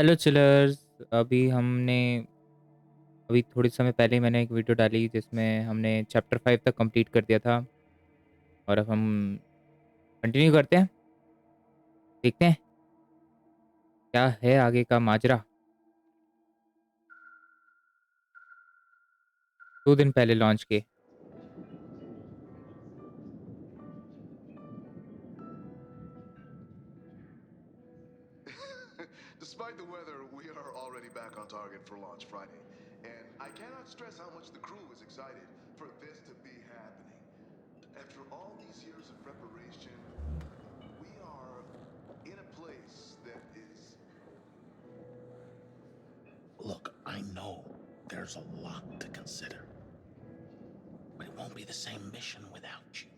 Hello chillers. अभी हमने अभी थोड़ी समय पहले ही मैंने एक वीडियो डाली जिसमें हमने चैप्टर 5 तक कंप्लीट कर दिया था। और अब हम कंटिन्यू करते हैं, देखते हैं क्या है आगे का माजरा। 2 दिन पहले लॉन्च के। Despite the weather, we are already back on target for launch Friday. And I cannot stress how much the crew is excited for this to be happening. After all these years of preparation, we are in a place that is. Look, I know there's a lot to consider, but it won't be the same mission without you.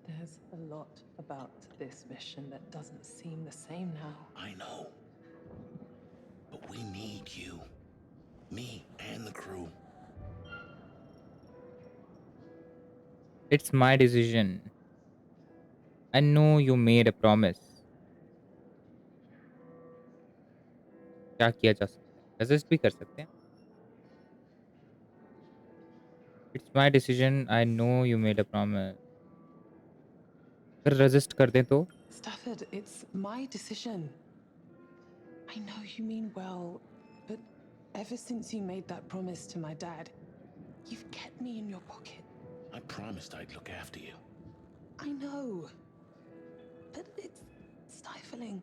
There's a lot about this mission that doesn't seem the same now. I know. But we need you. Me and the crew. It's my decision. I know you made a promise. क्या किया जा सकता है, resist भी कर सकते हैं। It's my decision, I know you made a promise. अगर रेजिस्ट कर दें तो? Stafford, it's my decision. I know you mean well, but ever since you made that promise to my dad, you've kept me in your pocket. I promised I'd look after you. I know, but it's stifling.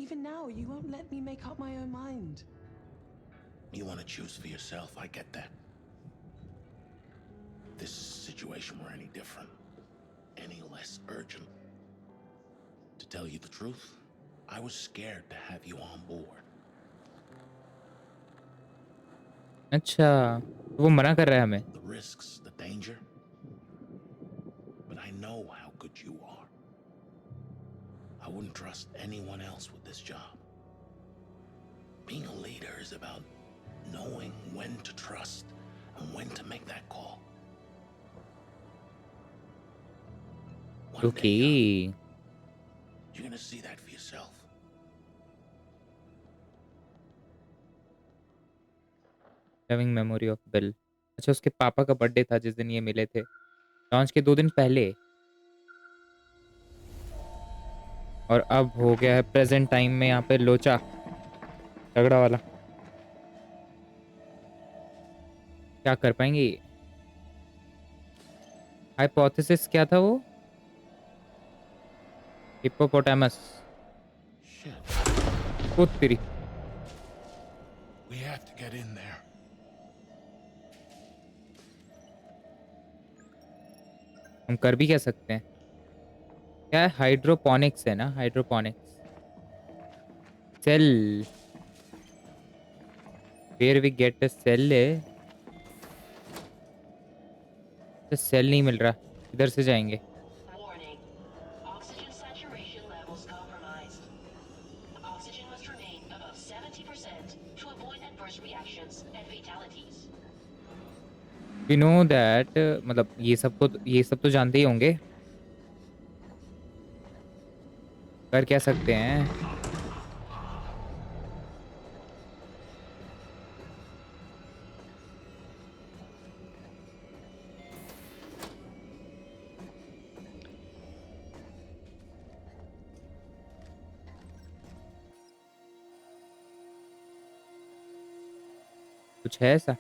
Even now, you won't let me make up my own mind. You want to choose for yourself, I get that. If this situation were any different, any less urgent. To tell you the truth, I was scared to have you on board. अच्छा, तो वो मना कर रहा है हमें। The risks, the danger. But I know how good you are. I wouldn't trust anyone else with this job. Being a leader is about knowing when to trust and when to make that call. One day, okay. you're gonna see that for yourself. Loving memory of bill. अच्छा, उसके पापा का birthday था जिस दिन ये मिले थे, लॉन्च के 2 दिन पहले। और अब हो गया है प्रेजेंट टाइम में यहाँ पे लोचा, तगड़ा वाला। क्या कर पाएंगे? हाइपोथेसिस क्या था वो? हिप्पोपोटामस। Shit. ओ तेरी। We have to get in there. हम कर भी क्या सकते हैं? क्या है? हाइड्रोपोनिक्स है ना, hydroponics. Cell. Where we get a cell? तो सेल नहीं मिल रहा, इधर से जाएंगे। Warning. Oxygen saturation levels compromised. Oxygen must remain above 70% to avoid adverse reactions and fatalities. We know that, मतलब ये सब तो जानते ही होंगे। कर क्या सकते हैं? कुछ है ऐसा?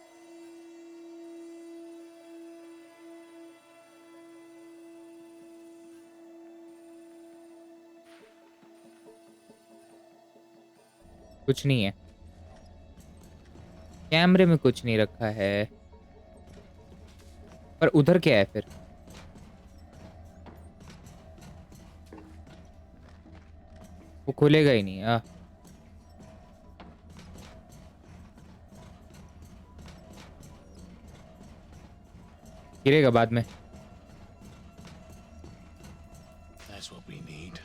कुछ नहीं है। कैमरे में कुछ नहीं रखा है। पर उधर क्या है फिर? वो खुलेगा ही नहीं। गिरेगा बाद में। That's what we need.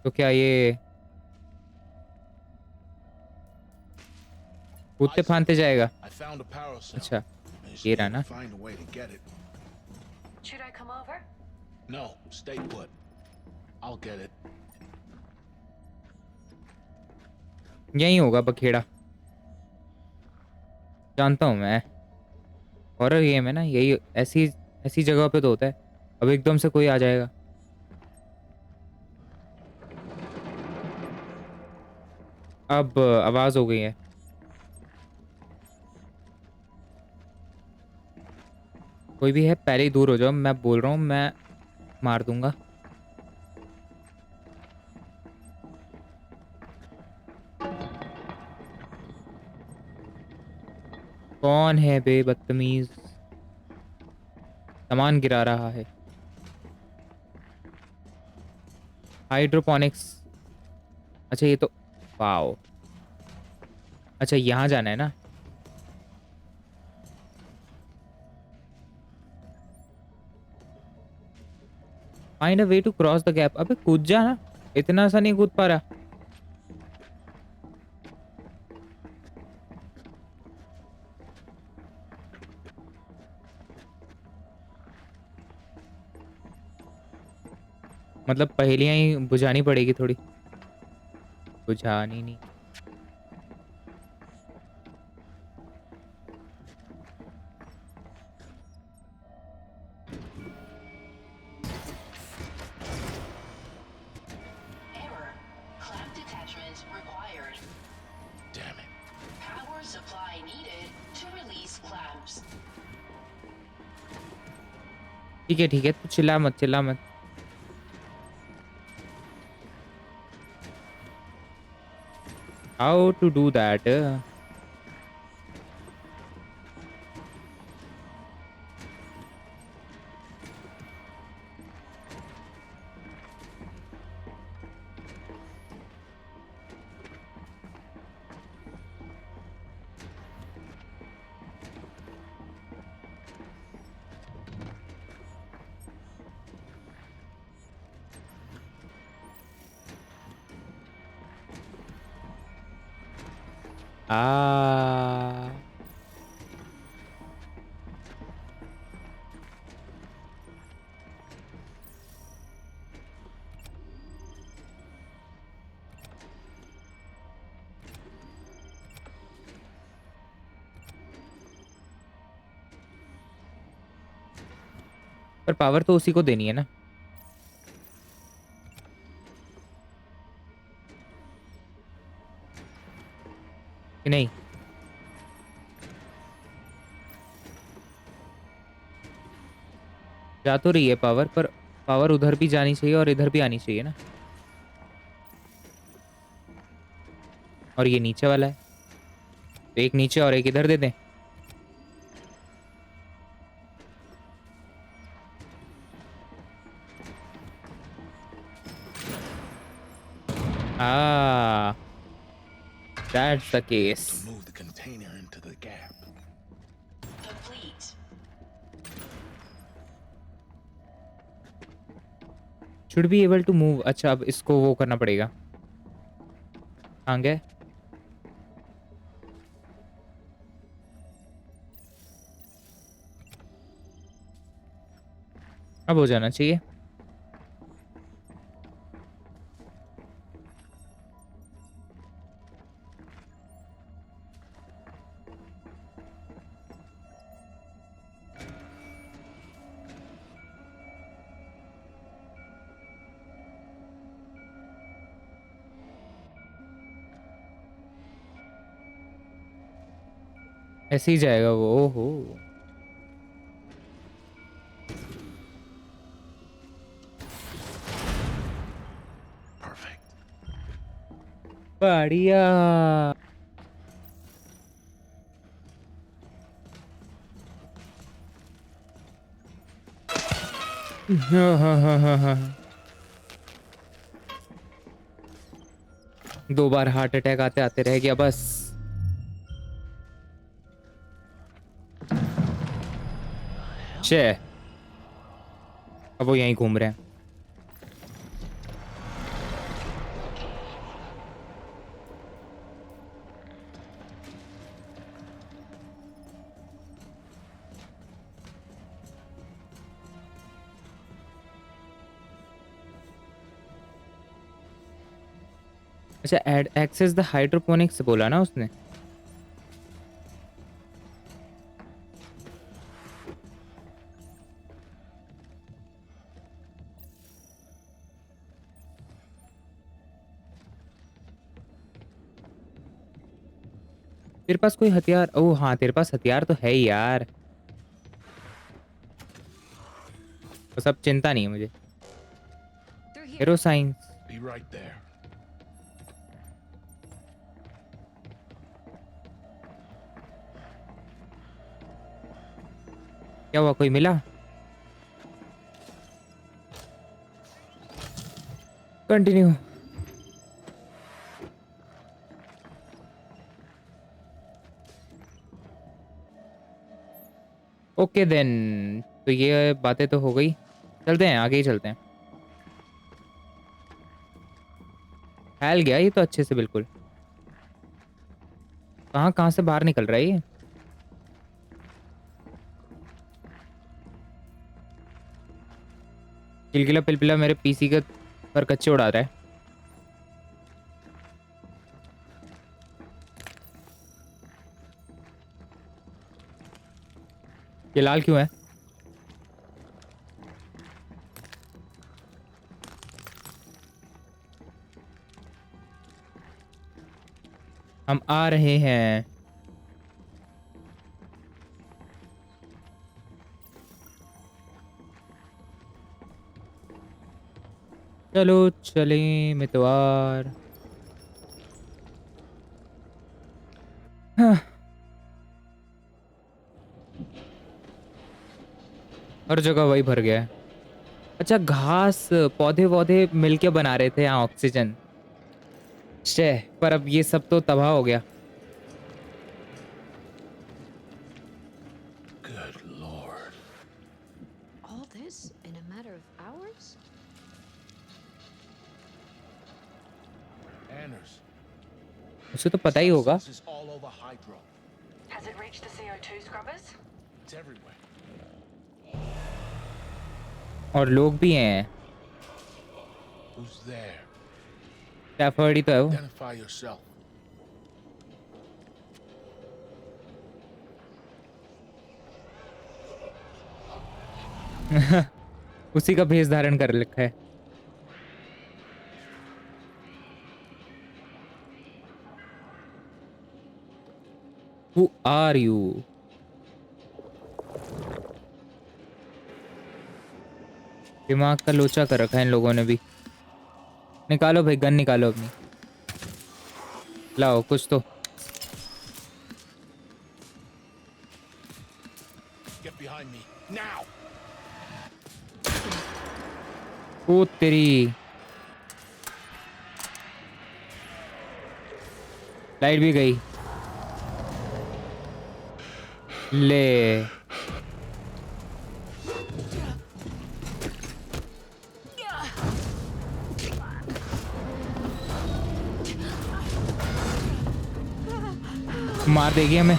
तो क्या ये कूदते Isaac, फांदते जाएगा? I found a power cell. अच्छा, I just ये रहा need to ना। find a way to get it. Should I come over? No, stay put. I'll get it. यही होगा बखेड़ा, जानता हूँ मैं। हॉरर गेम है ना, यही ऐसी ऐसी जगह पे तो होता है। अब एकदम से कोई आ जाएगा। अब आवाज हो गई है। कोई भी है, पहले ही दूर हो जाओ, मैं बोल रहा हूँ, मैं मार दूंगा। कौन है बे बदतमीज, सामान गिरा रहा है। हाइड्रोपोनिक्स, अच्छा ये तो, वाओ। अच्छा यहाँ जाना है ना। Find a way to cross the gap. अबे कूद जा ना, इतना सा नहीं कूद पा रहा। मतलब पहेलियां ही बुझानी पड़ेगी थोड़ी। बुझानी नहीं। Error. Clamp detachment required. Damn it. Power supply needed to release clamps. ठीक है, तू चिल्ला मत, चिल्ला मत। How to do that. आ पर पावर तो उसी को देनी है ना, कि नहीं। जा तो रही है पावर, पर पावर उधर भी जानी चाहिए और इधर भी आनी चाहिए ना। और ये नीचे वाला है, तो एक नीचे और एक इधर दे दें। Ah that's the To case. move the container into the gap. Complete. Should be able to move. अच्छा अब इसको वो करना पड़ेगा। आगे अब हो जाना चाहिए। ऐसे ही जाएगा वो। ओहो, Perfect. बढ़िया। हाँ हाँ हाँ हाँ हाँ। 2 बार हार्ट अटैक आते आते रह गया बस। छे, अब वो यहीं घूम रहे हैं। अच्छा, एड एक्सेस द हाइड्रोपोनिक्स बोला ना उसने। तेरे पास कोई हथियार? ओह हाँ, तेरे पास हथियार तो है ही यार। बस अब चिंता नहीं है मुझे। Through here. Arrow science. Be right there. क्या हुआ, कोई मिला? कंटिन्यू। ओके देन, तो ये बातें तो हो गई। चलते हैं, आगे ही चलते हैं। फैल गया ये तो अच्छे से, बिल्कुल। कहाँ कहाँ से बाहर निकल रहा है ये? किलकिला पिलपिला मेरे पीसी के पर कच्चे उड़ा रहा है। ये लाल क्यों है? हम आ रहे हैं। चलो चलें मितवार। हाँ, हर जगह वही भर गया है। अच्छा, घास पौधे वौधे मिलके बना रहे थे यहाँ ऑक्सीजन। शे, पर अब ये सब तो तबाह हो गया। Good Lord. All this in a matter of hours? Anders. उसे तो पता ही होगा। This is all over Hydro. Has it reached the CO2 scrubbers? It's everywhere. और लोग भी हैं। Who's there? स्टैफर्ड ही तो है वो। Identify yourself. उसी का भेष धारण कर रखा है। Who are you? दिमाग का लोचा कर रखा है इन लोगों ने भी। निकालो भाई, गन निकालो अपनी। लाओ कुछ तो। Get behind me. Now! ओ तेरी, लाइट भी गई। ले, मार देगी हमें।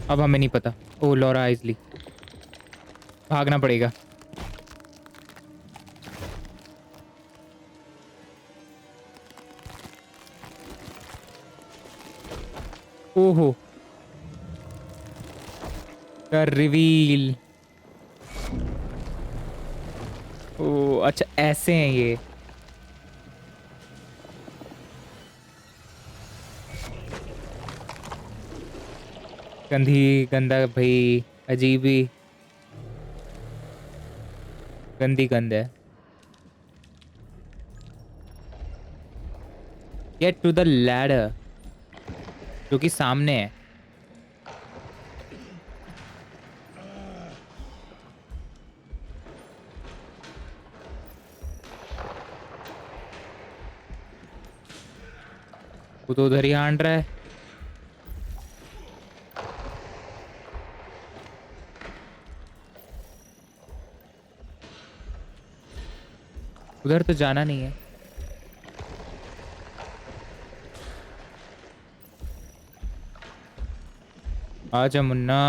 अब हमें नहीं पता। ओ लॉरा आइजली, भागना पड़ेगा। ओहो, द रिवील। ओ अच्छा, ऐसे हैं ये। गंदी गंदा भाई, अजीब ही गंदी गंद है। गेट टू द लैडर, जो कि सामने है। वो तो उधर ही आंड रहा है। उधर तो जाना नहीं है। आजा मुन्ना।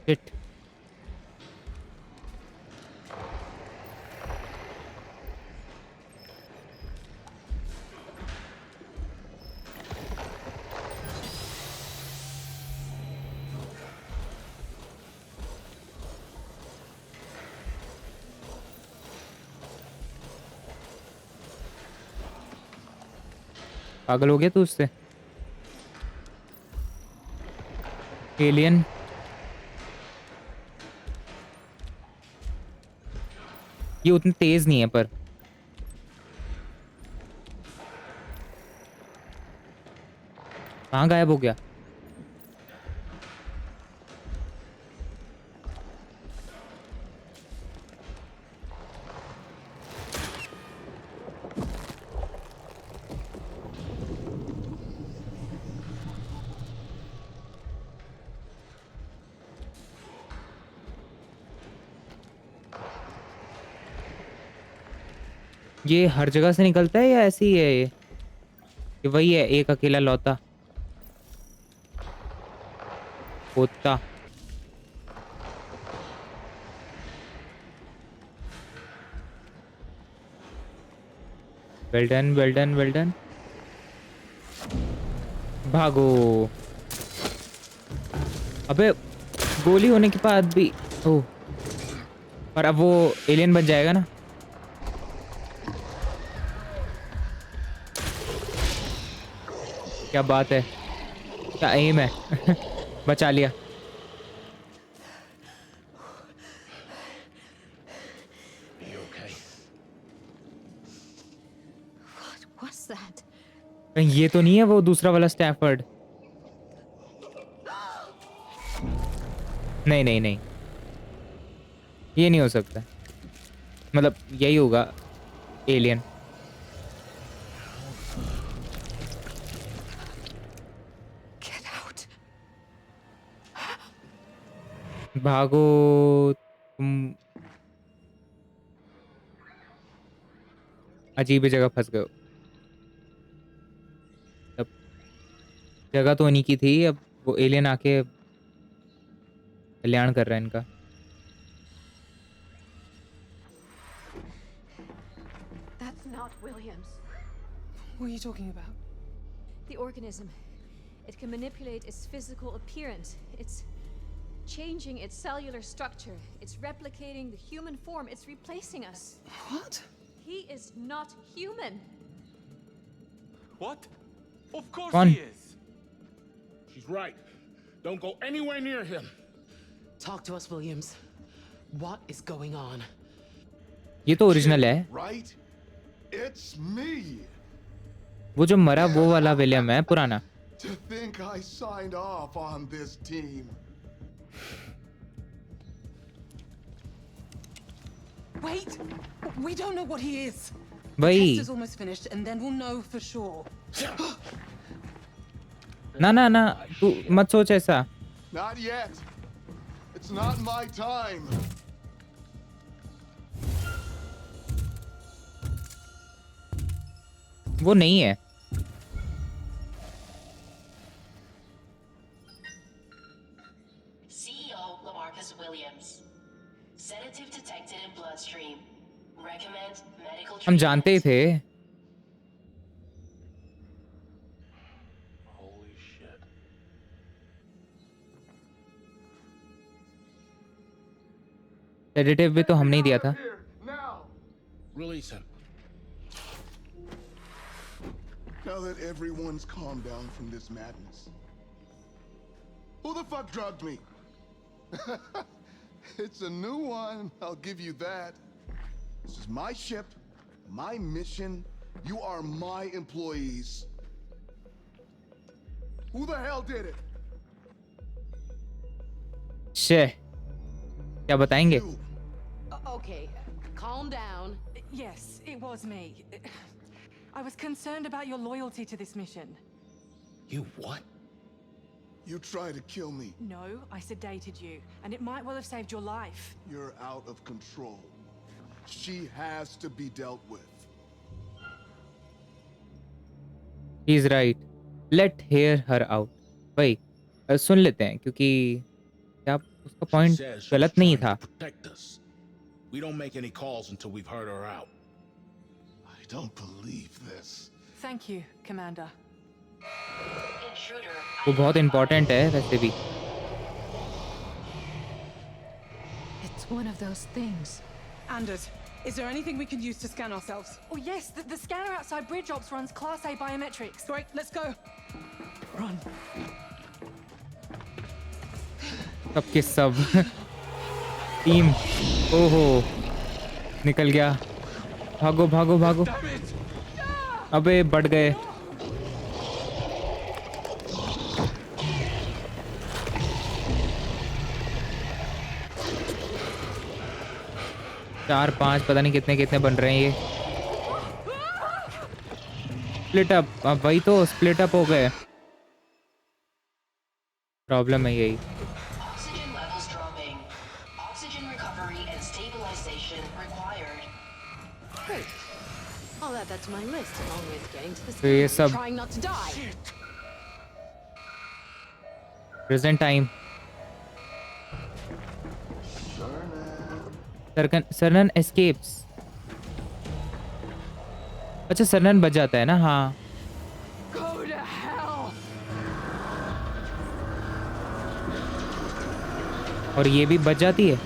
शिट। पागल हो गया तू उससे? एलियन। ये उतनी तेज नहीं है पर। कहाँ गायब हो गया? ये हर जगह से निकलता है या ऐसे ही है ये वही है एक अकेला लौता कुत्ता? Well done well done well done. भागो। अबे गोली होने के बाद भी। ओह, पर अब वो एलियन बन जाएगा ना? क्या बात है, क्या एम है। बचा लिया। Are you okay? What was that? कहीं ये तो नहीं है वो दूसरा वाला स्टैफर्ड? नहीं नहीं नहीं, ये नहीं हो सकता। मतलब यही होगा एलियन। Get out. भागो तुम। अजीब ही जगह फंस गए हो। अब जगह तो उन्हीं की थी, अब वो एलियन आके कल्याण कर रहा है इनका। That's not Williams. What are you talking about? The organism. It can manipulate its physical appearance. It's changing its cellular structure. It's replicating the human form. It's replacing us. What? He is not human. What? Of course Fun. he is. She's right. Don't go anywhere near him. Talk to us, Williams. What is going on? ये तो original है। Right? It's me. वो जो मरा वो वाला William है पुराना। To think I signed off on this team. Wait! We don't know what he is. The वही। test is almost finished, and then we'll know for sure. ना ना ना, तू मत सोच ऐसा। Not yet. It's not my time. वो नहीं है। CEO Lamarcus Williams. Sedative detected in bloodstream. Recommend medical हम जानते ही treatment. थे। Holy shit. सेडेटिव भी तो हमने ही दिया था। Here, now. Release him. Now that everyone's calmed down from this madness. Who the fuck drugged me? It's a new one, I'll give you that. This is my ship, my mission. You are my employees. Who the hell did it? शे, क्या बताएंगे? You. Okay, calm down. Yes, it was me. I was concerned about your loyalty to this mission. You what? You tried to kill me. No, I sedated you, and it might well have saved your life. You're out of control. She has to be dealt with. He's right. Let hear her out. भाई सुन लेते हैं क्योंकि क्या उसका She point says she was गलत नहीं trying था. to protect us. We don't make any calls until we've heard her out. I don't believe this. Thank you, Commander. Intruder. वो बहुत इम्पोर्टेंट है वैसे भी. It's one of those things. Anders, is there anything we can use to scan ourselves? Oh yes, the scanner outside Bridge Ops runs Class A biometrics. Great, let's go. Run. सब के सब team. ओहो निकल गया. भागो भागो भागो. अबे बढ़ गए. चार पांच पता नहीं कितने कितने बन रहे हैं ये. Split up. अब वही तो स्प्लिट अप हो गए. प्रॉब्लम है यही. Oxygen levels dropping. Oxygen recovery and stabilization required. Great. I'll add that to my list along with getting to the तो ये scanner and सब trying not to die. Present time. Cernan escapes. अच्छा Cernan बच जाता है ना. हाँ Go to hell. और ये भी बच जाती है.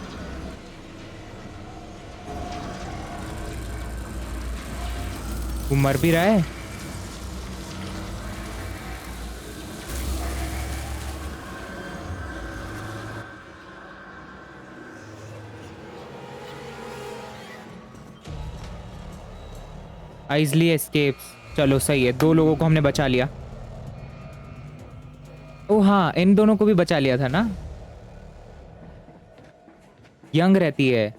वो मर भी रहा है. आइजली एस्केप्स. चलो सही है. 2 लोगों को हमने बचा लिया. ओ हाँ इन दोनों को भी बचा लिया था ना. यंग रहती है.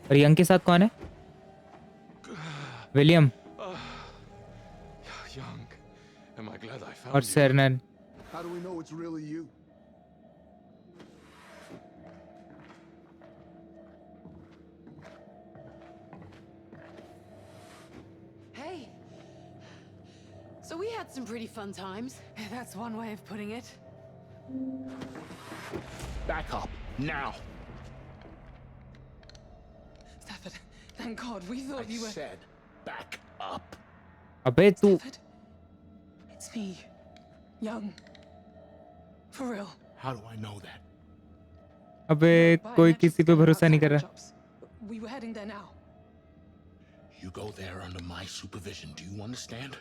और यंग के साथ कौन है? William Young. Am I glad I found और you? सरनन. How do we know it's really you? Hey. So we had some pretty fun times. That's one way of putting it. Back up, now. Stafford, thank God, we I thought you were... said back up. अबे तू. Stafford, it's me, Young. For real. How do I know that? अबे कोई किसी पे भरोसा नहीं कर रहा. We were heading there now. You go there under my supervision, do you understand?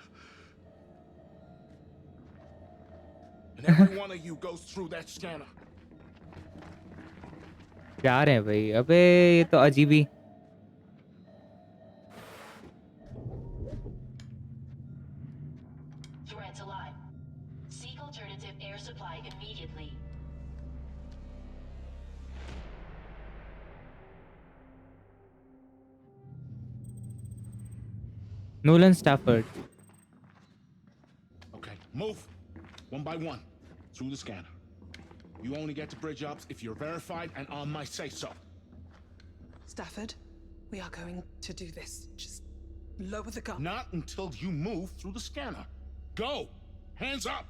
And every one of you goes through that scanner. जा रहे हैं भाई. अबे ये तो अजीब ही. Threats alive. Seek alternative air supply immediately. Nolan Stafford. Okay, move. One by one. Through the scanner. You only get to Bridge Ops if you're verified and on my say-so. Stafford, we are going to do this. Just lower the gun. Not until you move through the scanner. Go! Hands up!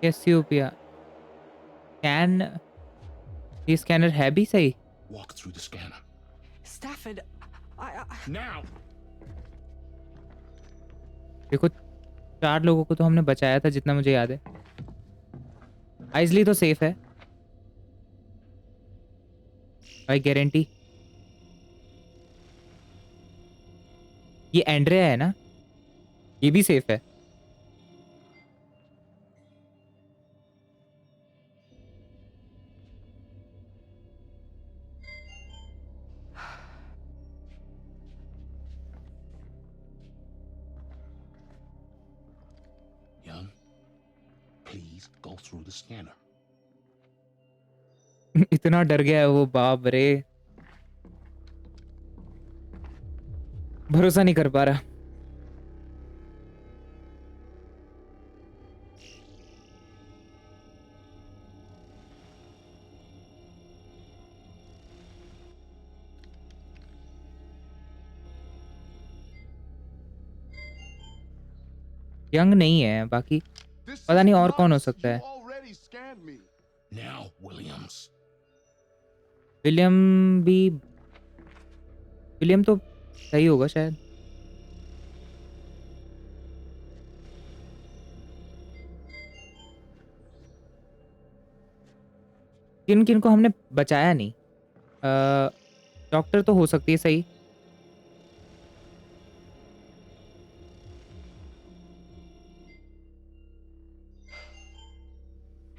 Cassiopeia. Can ये scanner है भी सही. Walk through the scanner. Stafford, I... Now! देखो 4 लोगों को तो हमने बचाया था जितना मुझे याद है. आइजली तो सेफ है भाई गारंटी. ये एंड्रिया है ना. ये भी सेफ है. Young, please go through the scanner. इतना डर गया है वो. बाप रे. भरोसा नहीं कर पा रहा। यंग नहीं है, बाकी This पता is नहीं और कौन हो nuts. सकता You है। already scanned me. Now, Williams. William भी, विलियम तो सही होगा शायद। किन किन को हमने बचाया नहीं। डॉक्टर तो हो सकती है सही।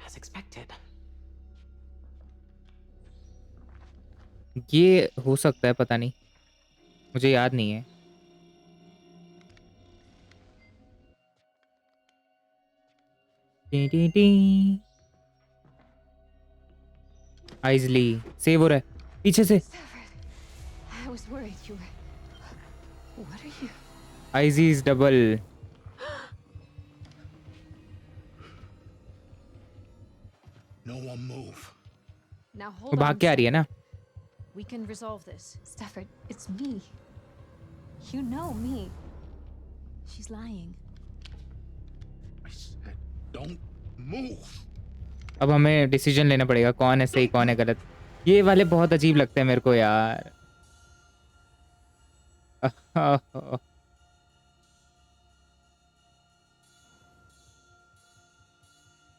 As expected. ये हो सकता है, पता नहीं, मुझे याद नहीं है। टी टी टी। आइजली सेव हो रहा है पीछे से। Stafford, I was worried you were. What are you? आइजीज double. No one move. Now वो hold भाग on. के आ रही है ना। We can resolve this. Stafford, it's me. You know me. She's lying. I said, don't move. अब हमें decision लेना पड़ेगा, कौन है सही कौन है गलत। ये वाले बहुत अजीब लगते हैं मेरे को यार।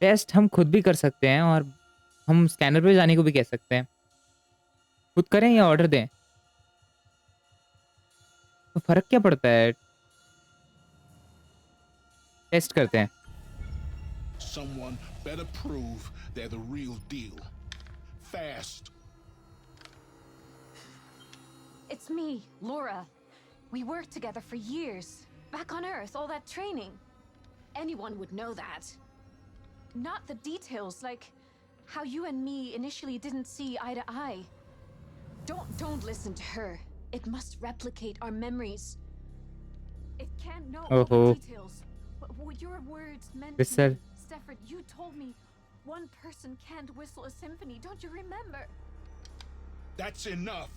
टेस्ट हम खुद भी कर सकते हैं और हम स्कैनर पे जाने को भी कह सकते हैं। खुद करें या ऑर्डर दें, तो फर्क क्या पड़ता है। टेस्ट करते हैं। Someone better prove they're the real deal. Fast. It's me, Laura. We worked together for years. Back on Earth, all that training. Anyone would know that. Not the details, like how you and me initially didn't see eye to eye. Don't listen to her. It must replicate our memories. It can't know all the Oh. details. What your words meant This to sir. me. Stafford, you told me one person can't whistle a symphony. Don't you remember? That's enough.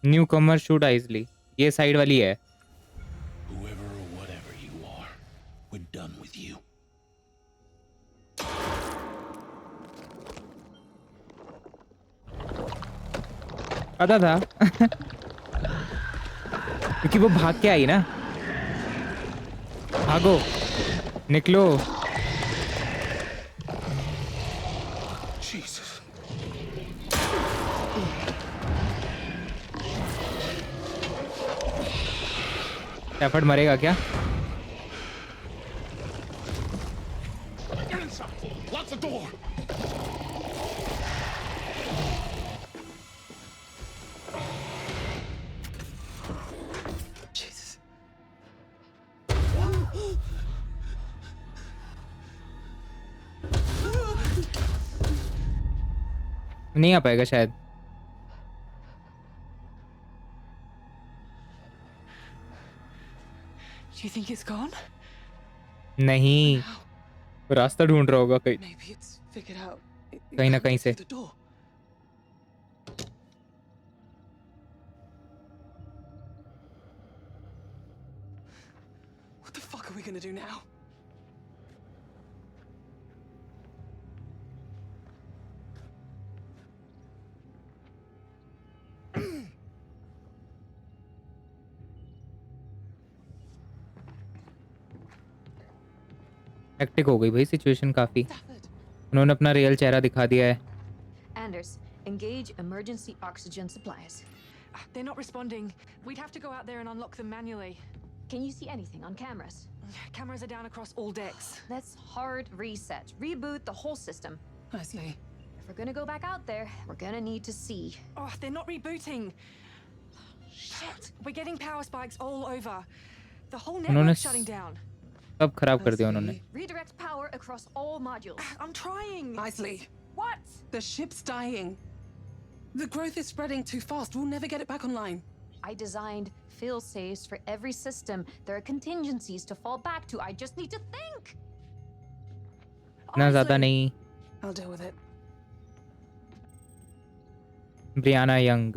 Newcomer shoot easily, ये side वाली है। Whoever or whatever you are, we're done with you. पता था। क्योंकि वो भाग के आई ना। भागो, निकलो। Jesus. स्टैफर्ड मरेगा क्या? Get inside. Lock the door. Jesus. नहीं आ पाएगा शायद। Do you think it's gone? नहीं, वो रास्ता ढूंढ रहा होगा कहीं Maybe it's figured out. कहीं ना कहीं से। The door. What the fuck are we gonna do now? Hectic हो गई भाई सिचुएशन काफी। Stafford. उन्होंने अपना रियल चेहरा दिखा दिया है। Anders, engage emergency oxygen supplies. They're not responding. We'd have to go out there and unlock them manually. Can you see anything on cameras? Cameras are down across all decks. Let's hard reset. Reboot the whole system. Leslie. If we're gonna go back out there, we're gonna need to see. Oh, they're not rebooting. Shit! We're getting power spikes all over. The whole उन्होंने network's shutting down. सब खराब कर दिया उन्होंने। Redirect power across all modules. I'm trying. Leslie. What? The ship's dying. The growth is spreading too fast. We'll never get it back online. I designed fail-safes for every system. There are contingencies to fall back to. I just need to think. इतना ज़्यादा Honestly, नहीं। I'll deal with it. Brianna Young,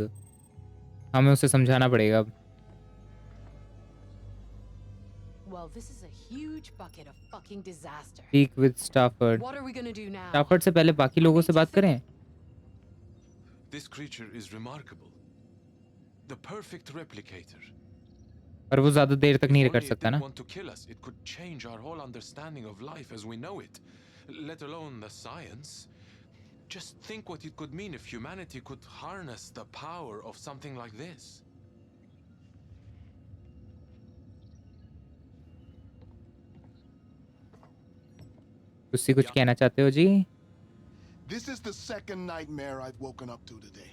हमें उसे समझाना पड़ेगा अब। Well, this is a huge bucket of fucking disaster. Speak with Stafford. What are we gonna do now? Stafford से पहले बाकी लोगों से बात करें। This creature is remarkable. The perfect replicator. पर वो ज़्यादा देर तक नहीं If कर only it सकता didn't ना। want to kill us, it could change our whole understanding of life as we know it, let alone the science. Just think what it could mean if humanity could harness the power of something like this. उससे कुछ कहना चाहते हो जी? This is the second nightmare I've woken up to today.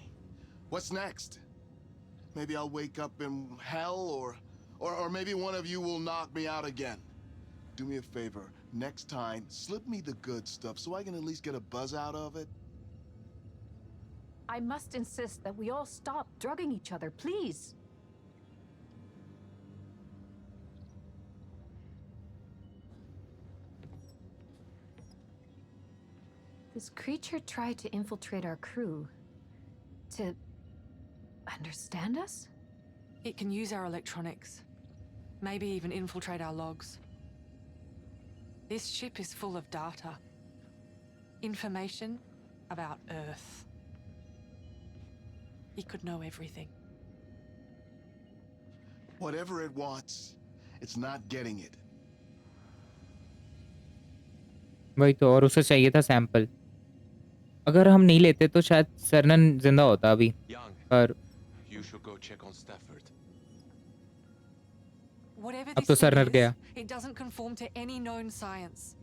What's next? Maybe I'll wake up in hell, or maybe one of you will knock me out again. Do me a favor. Next time, slip me the good stuff so I can at least get a buzz out of it. I must insist that we all stop drugging each other, please. This creature tried to infiltrate our crew. To understand us? It can use our electronics. Maybe even infiltrate our logs. This ship is full of data. Information about Earth. It could know everything. Whatever it wants, it's not getting it. वही तो, और उसे चाहिए था sample. अगर हम नहीं लेते तो शायद सरनन जिंदा होता अभी। Young, पर you should go check on Stafford. Whatever अब this तो thing सरनर is, गया। it doesn't conform to any known science.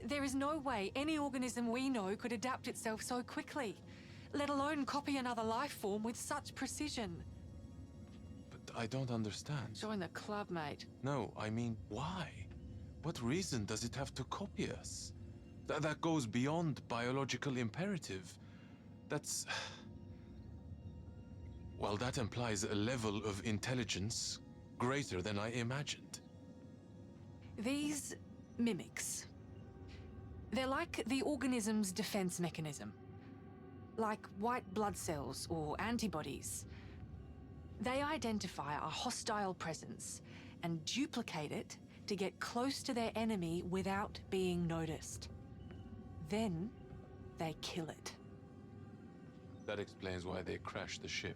There is no way any organism we know could adapt itself so quickly, let alone copy another life form with such precision. But I don't understand. Join the club, mate. No, I mean, why? What reason does it have to copy us? That goes beyond biological imperative. That's... Well, that implies a level of intelligence greater than I imagined. These mimics. They're like the organism's defense mechanism. Like white blood cells or antibodies. They identify a hostile presence and duplicate it to get close to their enemy without being noticed. Then they kill it. That explains why they crashed the ship.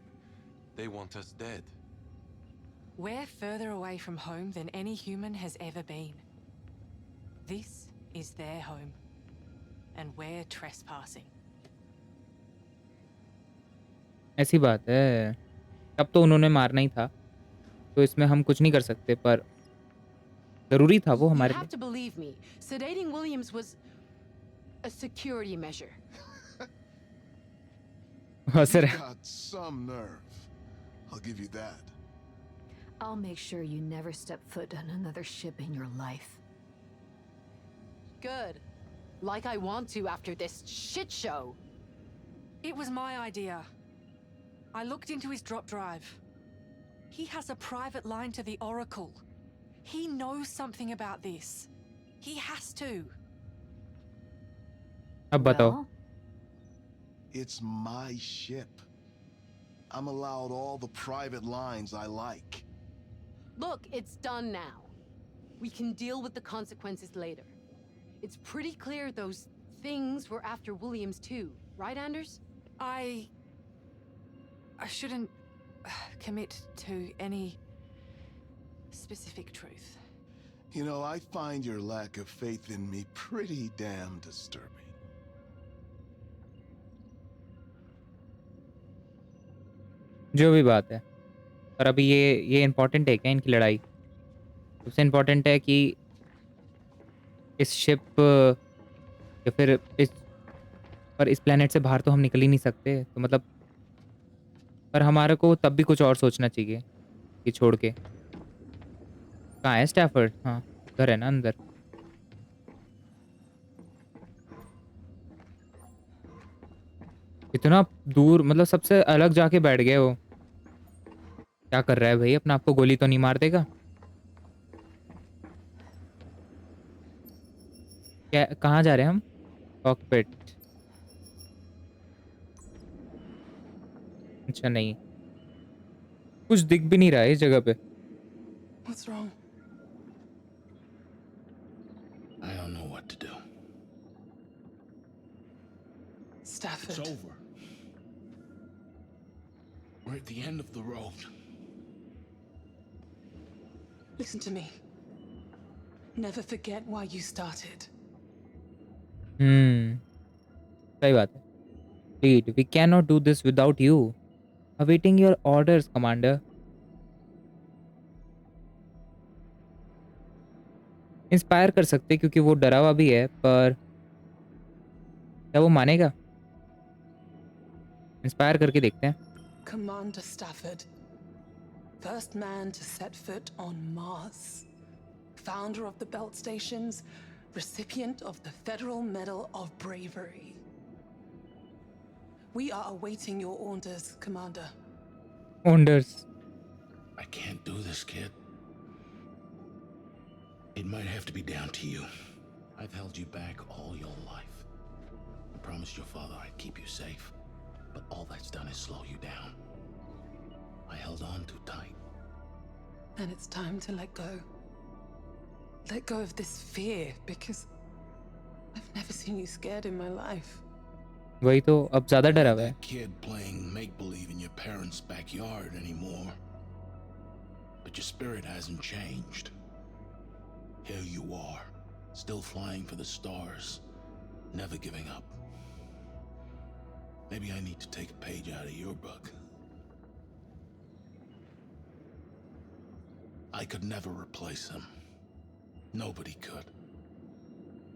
They want us dead. We're further away from home than any human has ever been. This is their home. And we're trespassing. ऐसी बात है। अब तो उन्होंने मारना ही था, तो इसमें हम कुछ नहीं कर सकते, पर जरूरी था वो You हमारे have लिए। to believe me. Sedating Williams was a security measure. Sir Got some nerve. I'll give you that. I'll make sure you never step foot on another ship in your life. Good. Like I want to after this shit show. It was my idea. I looked into his drop drive. He has a private line to the Oracle. He knows something about this. He has to. अब बताओ। Well, It's my ship. I'm allowed all the private lines I like. Look, it's done now. We can deal with the consequences later. It's pretty clear those things were after Williams too, right, Anders? I shouldn't commit to any specific truth. You know, I find your lack of faith in me pretty damn disturbing. जो भी बात है, पर अभी ये important है क्या इनकी लड़ाई? सबसे इम्पोर्टेंट है कि इस शिप या फिर इस प्लेनेट से बाहर तो हम निकल ही नहीं सकते, तो मतलब पर हमारे को तब भी कुछ और सोचना चाहिए कि छोड़ के। कहाँ है स्टैफर्ड? हाँ, उधर है ना अंदर। इतना दूर, मतलब सबसे अलग जाके बैठ गए वो। क्या कर रहा है भाई? अपना आपको गोली तो नहीं मार देगा? क्या, कहाँ जा रहे हैं हम? कॉकपिट। अच्छा नहीं, कुछ दिख भी नहीं रहा है इस जगह पे। What's wrong? I don't know what to do. It's Stafford. over. We're at the end of the road. Listen to me. Never forget why you started. सही बात है। Lead, we cannot do this without you. Awaiting your orders, Commander. Inspire कर सकते क्योंकि वो डरा हुआ भी है, पर क्या वो मानेगा? इंस्पायर करके देखते हैं। Commander Stafford. First man to set foot on Mars. Founder of the Belt Stations. Recipient of the Federal Medal of Bravery. We are awaiting your orders, Commander. Orders. I can't do this, kid. It might have to be down to you. I've held you back all your life. I promised your father I'd keep you safe, but all that's done is slow you down. I held on too tight. And it's time to let go. Let go of this fear, because I've never seen you scared in my life. वही तो, अब ज्यादा डरा हुआ है। That kid playing make-believe in your parents' backyard anymore. But your spirit hasn't changed. Here you are, still flying for the stars, never giving up. Maybe I need to take a page out of your book. I could never replace him. Nobody could.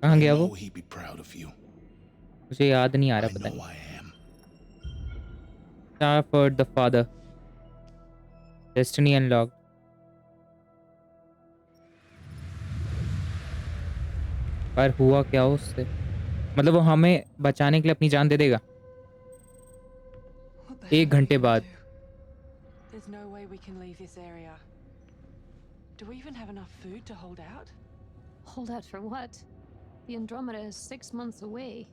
कहाँ गया I वो? know he'd be proud of you. मुझे याद नहीं आ I रहा, पता know नहीं। I am. Stafford the father. Destiny unlocked. पर हुआ क्या उससे? मतलब वो हमें बचाने के लिए अपनी जान दे देगा? What the hell 1 are we घंटे gonna बाद। do? There's no way we can leave this area. Do we even have enough food to hold out? Hold out for what? The Andromeda is 6 months away.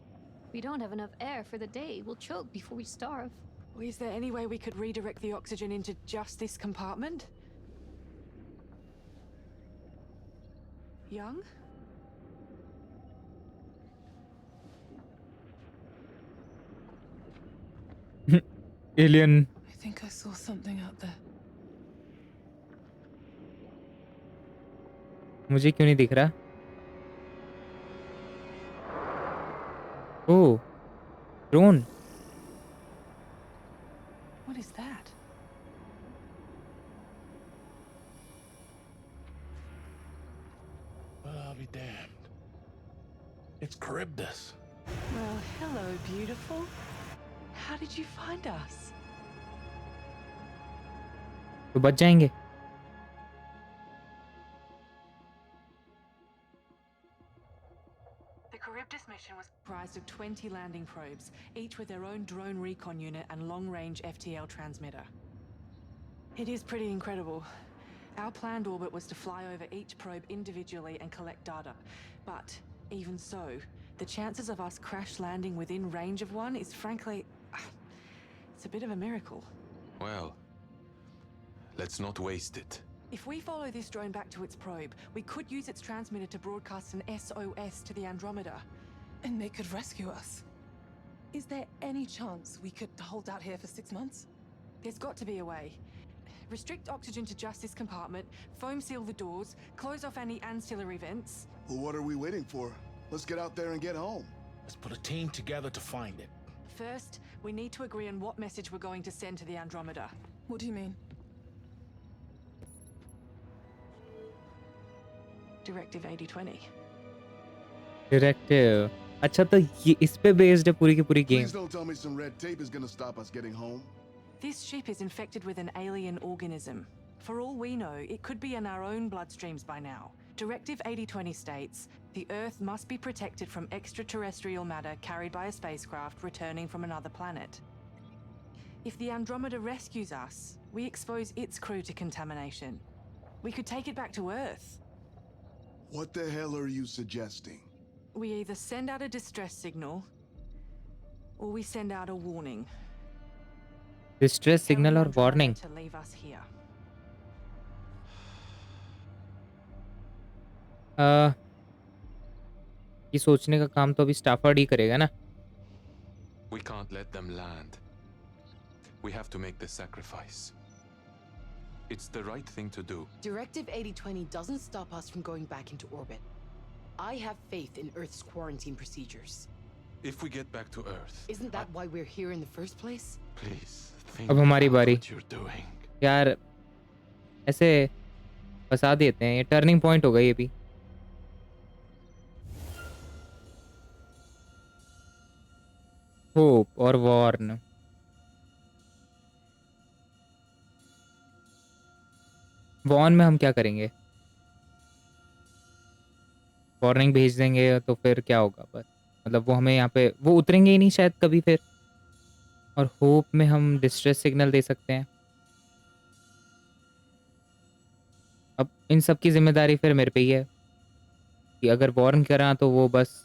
We don't have enough air for the day. We'll choke before we starve. Or is there any way we could redirect the oxygen into just this compartment? Young? Alien। I think I saw something out there. मुझे क्यों नहीं दिख रहा? ओह, drone. What is that? Well, I'll be damned. It's Charybdis. Well, hello, beautiful. How did you find us? तो बच जाएंगे। The Charybdis mission was comprised of 20 landing probes, each with their own drone recon unit and long-range FTL transmitter. It is pretty incredible. Our planned orbit was to fly over each probe individually and collect data. But, even so, the chances of us crash landing within range of one is frankly... it's a bit of a miracle. Well, let's not waste it. If we follow this drone back to its probe, we could use its transmitter to broadcast an SOS to the Andromeda. And they could rescue us. Is there any chance we could hold out here for 6 months? There's got to be a way. Restrict oxygen to just this compartment, foam seal the doors, close off any ancillary vents. Well, what are we waiting for? Let's get out there and get home. Let's put a team together to find it. First, we need to agree on what message we're going to send to the Andromeda. What do you mean? Directive 8020. Directive. अच्छा, तो ये इस पे based है पूरी की पूरी game. Please don't tell me some red tape is gonna stop us getting home. This ship is infected with an alien organism. For all we know, it could be in our own bloodstreams by now. Directive 8020 states the Earth must be protected from extraterrestrial matter carried by a spacecraft returning from another planet. If the Andromeda rescues us, we expose its crew to contamination. We could take it back to Earth. What the hell are you suggesting? We either send out a distress signal, or we send out a warning. Distress Tell the signal और Andromeda warning. to leave us here. ये सोचने का काम तो अभी स्टाफर्ड ही करेगा ना। We can't let them land. We have to make the sacrifice. It's the right thing to do. Directive 8020 doesn't stop us from going back into orbit. I have faith in Earth's quarantine procedures. If we get back to Earth, Isn't that why we're here in the first place? please think अब हमारी about बारी। what you're doing. यार ऐसे फंसा देते हैं, ये turning point होगा ये भी। होप और वॉर्न। वॉर्न में हम क्या करेंगे? वार्निंग भेज देंगे तो फिर क्या होगा? बस मतलब वो हमें यहाँ पे वो उतरेंगे ही नहीं शायद कभी फिर। और होप में हम डिस्ट्रेस सिग्नल दे सकते हैं। अब इन सब की जिम्मेदारी फिर मेरे पे ही है कि अगर वार्न करा तो वो बस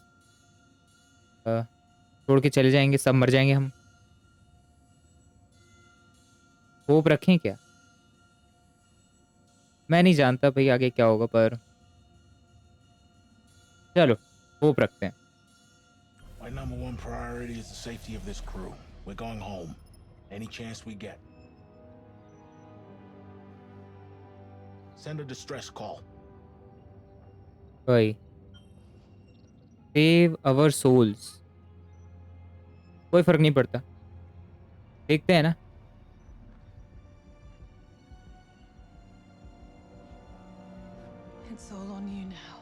छोड़ के चले जाएंगे, सब मर जाएंगे हम। होप रखें क्या? मैं नहीं जानता भाई आगे क्या होगा, पर चलो होप रखते हैं। My number one priority is the safety of this crew. We're going home. Any chance we get. Send a distress call. भाई सेव अवर सोल्स, कोई फर्क नहीं पड़ता, देखते हैं ना। It's all on you now.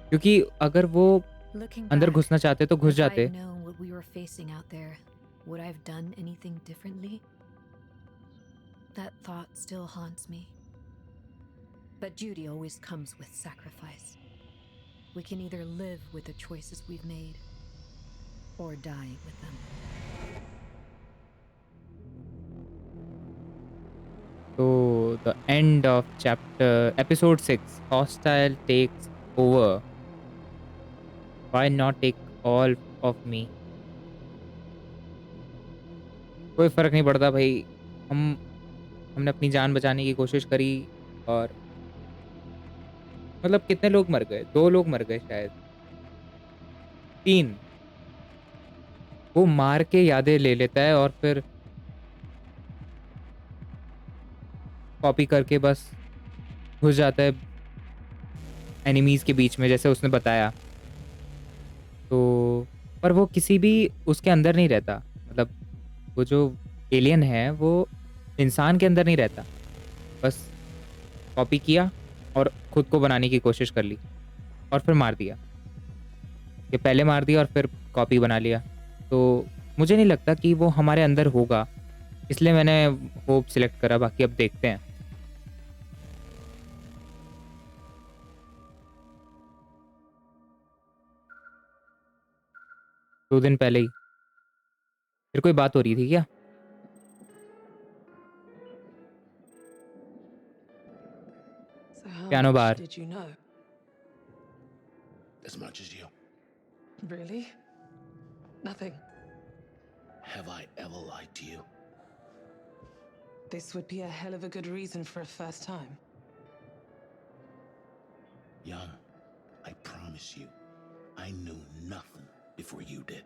क्योंकि अगर वो Looking अंदर back, घुसना चाहते तो घुस if जाते। I'd known what we were facing out there, would I have done anything differently? That thought still haunts me. But duty always comes with sacrifice. We can either live with the choices we've made, or die with them. So the end of episode 6, hostile takes over. Why not take all of me? कोई फर्क नहीं पड़ता भाई, हमने अपनी जान बचाने की कोशिश करी। और मतलब कितने लोग मर गए? 2 लोग मर गए शायद, 3। वो मार के यादें ले लेता है और फिर कॉपी करके बस घुस जाता है एनिमीज के बीच में, जैसे उसने बताया। तो पर वो किसी भी उसके अंदर नहीं रहता, मतलब वो जो एलियन है वो इंसान के अंदर नहीं रहता, बस कॉपी किया और खुद को बनाने की कोशिश कर ली और फिर मार दिया। ये पहले मार दिया और फिर कॉपी बना लिया। तो मुझे नहीं लगता कि वो हमारे अंदर होगा, इसलिए मैंने होप सिलेक्ट करा। बाकी अब देखते हैं। दो दिन पहले ही फिर कोई बात हो रही थी क्या? So how Piano much bar. did you know? As much as you. Really? Nothing. Have I ever lied to you? This would be a hell of a good reason for a first time. Young, I promise you, I knew nothing before you did.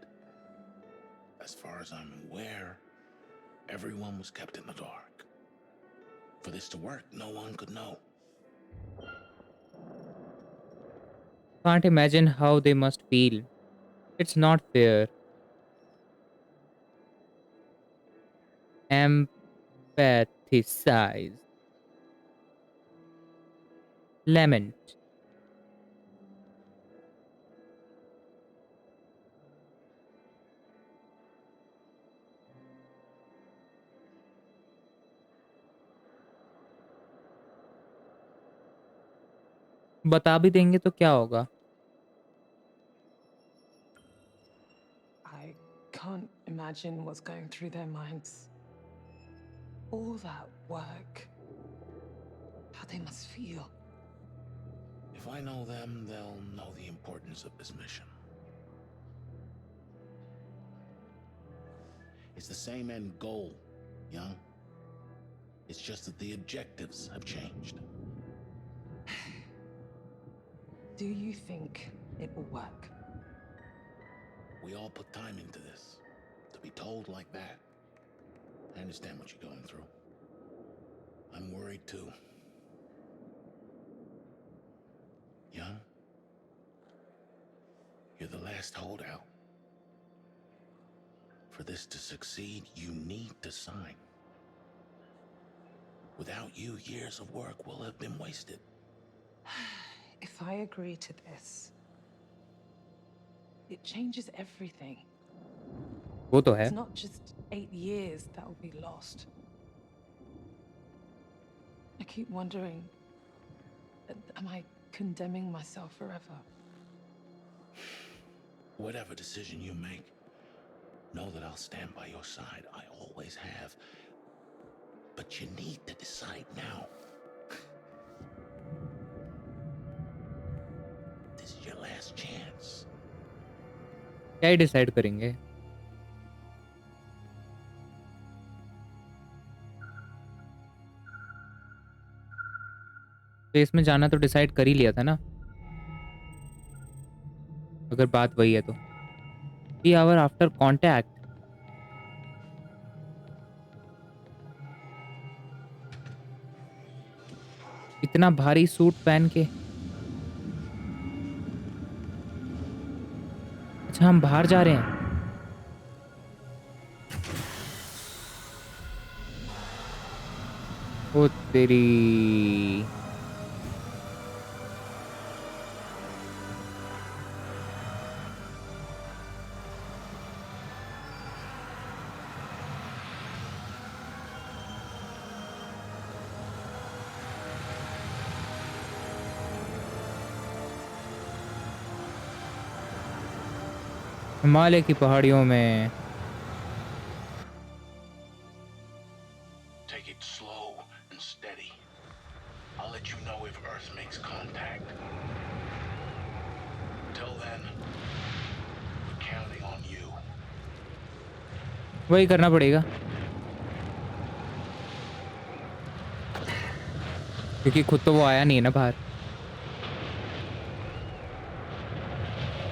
As far as I'm aware, everyone was kept in the dark. For this to work, no one could know. Can't imagine how they must feel. It's not fair. Empathize. Lament. बता भी देंगे तो क्या होगा? I can't imagine what's going through their minds. All that work. How they must feel. If I know them, they'll know the importance of this mission. It's the same end goal, young. It's just that the objectives have changed. Do you think it will work? We all put time into this. To be told like that. I understand what you're going through. I'm worried too. Young, you're the last holdout. For this to succeed, you need to sign. Without you, years of work will have been wasted. If I agree to this, it changes everything. वो तो है। It's not just 8 years that will be lost. I keep wondering, am I condemning myself forever? Whatever decision you make, know that I'll stand by your side. I always have. But you need to decide now. This is your last chance. क्या ही decide करेंगे? Space में जाना तो decide कर ही लिया था ना, अगर बात वही है तो। 3 आवर आफ्टर कॉन्टैक्ट। इतना भारी सूट पहन के। अच्छा हम बाहर जा रहे हैं। ओ तेरी। हिमालय की पहाड़ियों में। Take it slow and steady. I'll let you know if Earth makes contact. Till then, we're counting on you. वही करना पड़ेगा, क्योंकि खुद तो वो आया नहीं है ना बाहर।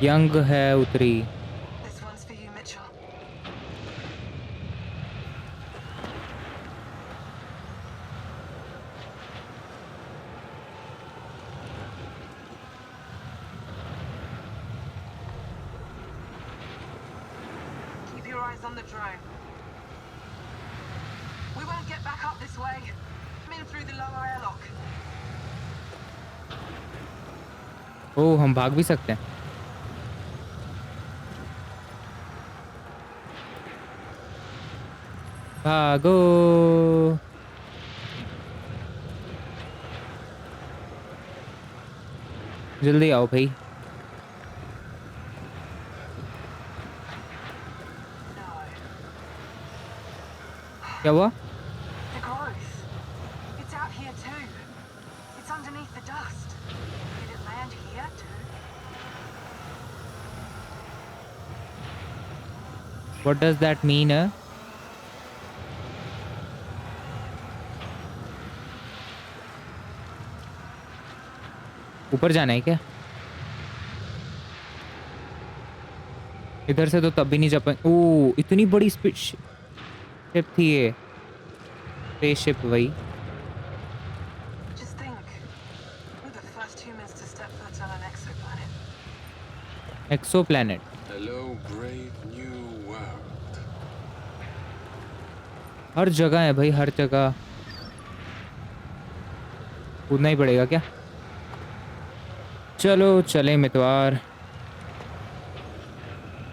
यंग है उतरी। This one's for you, Mitchell. Keep your eyes on the drone. We won't get back up this way. Come in through the lower airlock. ओ हम भाग भी सकते हैं। भागो। जल्दी आओ भाई। क्या हुआ? The growth. It's out here too. It's underneath the dust. Did it land here too? What does that mean? ऊपर जाना है क्या? इधर से तो तब भी नहीं जा पाए। ओ इतनी बड़ी शिप थी ये। स्पेसशिप वही। Just think. We're the first humans to step foot on an exoplanet. Exoplanet. Hello, brave new world. हर जगह है भाई, हर जगह। कूदना ही पड़ेगा क्या? चलो चले मितवार।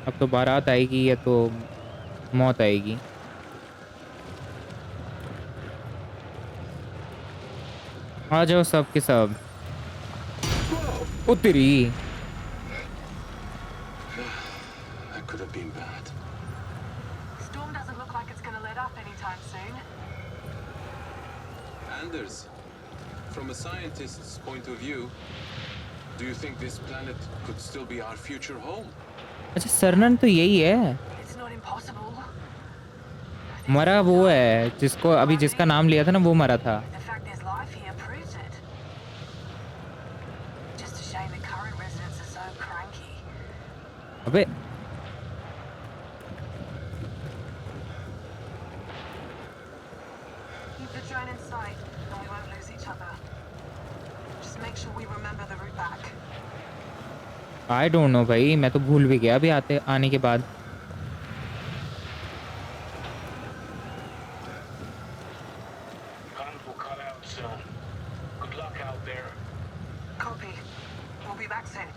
अब तो बारात आएगी या तो मौत आएगी। आ जाओ सब के सब। ओ तेरी। That could have been bad. Storm doesn't look like it's gonna let up anytime soon. Anders, from a scientist's point of view, do you think this planet could still be our future home? अच्छा सरनन तो यही है। It's not impossible. मरा वो है जिसको अभी जिसका नाम लिया था ना, वो मरा था। The fact there's life here proves it. Just a shame the current residents are so cranky. अबे Keep the drone in sight, and we won't lose each other. Just make sure we remember the route back. I don't know भाई, मैं तो भूल भी गया अभी आने के बाद। Guns will cut out soon. Good luck out there. Copy. We'll be back soon.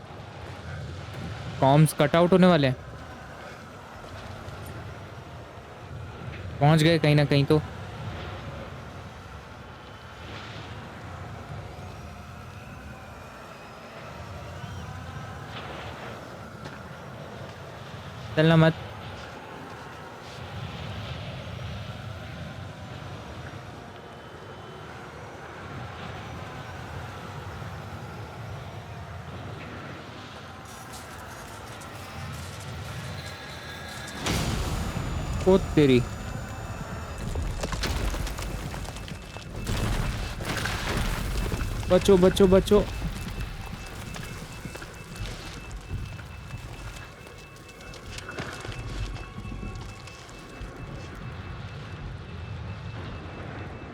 Comms cut out होने वाले हैं। पहुंच गए कहीं ना कहीं तो। चलना मत। ओ तेरी। बचो बचो बचो।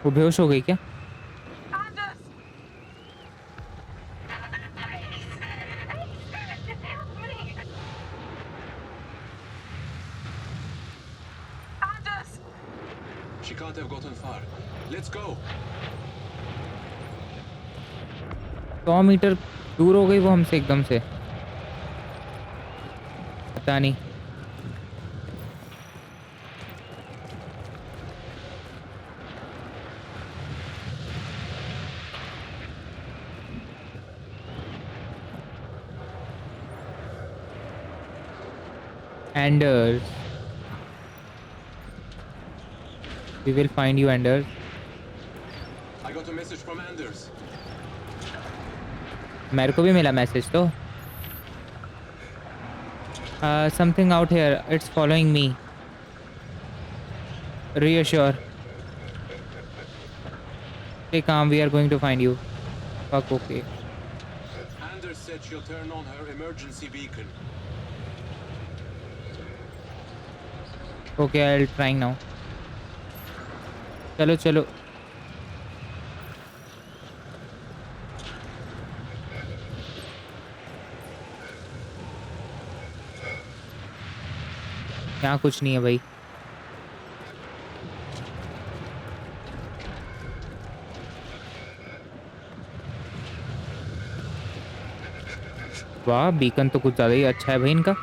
वो बेहोश हो गई क्या? Anders! Anders! She can't have gotten far. Let's go. 100 metre दूर हो गई वो हमसे एकदम से। पता नहीं। Anders, we will find you, Anders. I got a message from Anders. मेरे को भी मिला मैसेज तो। Something out here. It's following me. Reassure. Stay calm. We are going to find you. Fuck. Okay. Anders said she'll turn on her emergency beacon. Okay, I'll trying now. चलो चलो। यहाँ कुछ नहीं है भाई। वाह, बीकन तो कुछ ज़्यादा ही अच्छा है भाई इनका।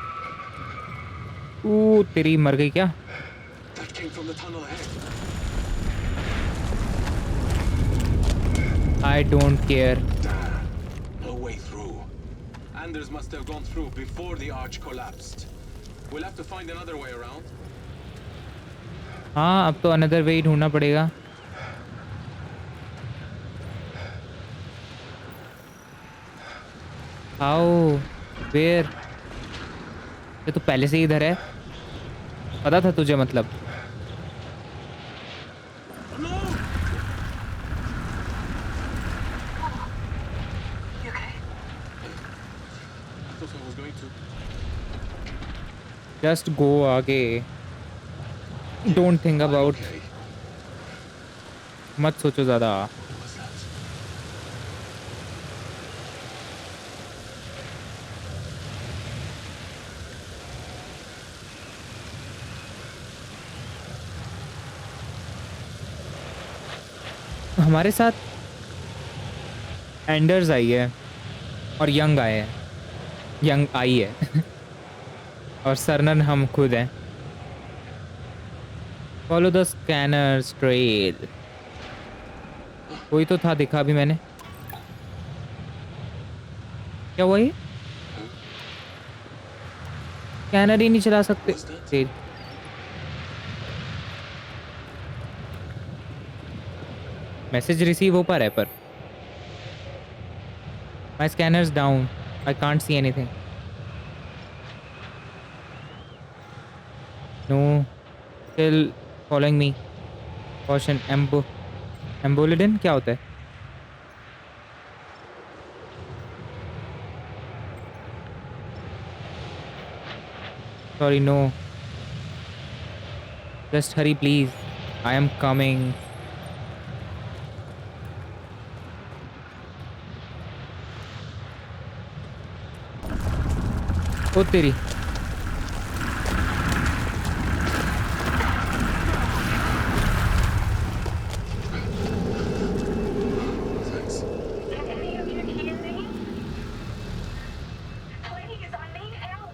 तेरी मर गई क्या? That came from the tunnel ahead. I don't care. Damn. No way through. Anders must have gone through before the arch collapsed. We'll have to find another way around. हाँ, अब तो अनदर वे ही ढूंढना पड़ेगा। How? Where? ये तो पहले से ही इधर है। पता था तुझे मतलब। You okay? I thought I was going to. Just go आगे। Don't think about. Okay. मत सोचो ज़्यादा। What was that? हमारे साथ एंडर्स आई है और यंग आए हैं। यंग आई है और सरनन हम खुद हैं। Follow the scanners trail. कोई तो था, दिखा भी मैंने। क्या हुआ ये? स्कैनर ही नहीं चला सकते। Was that? तेरी मैसेज रिसीव हो पा रहा है पर my scanners down, I can't see anything. No, still following me. Caution एम्बोलिडन क्या होता है? Sorry no, just hurry please, I am coming. ओ तेरी, Thanks. Can any of you hear me? Please, I need help.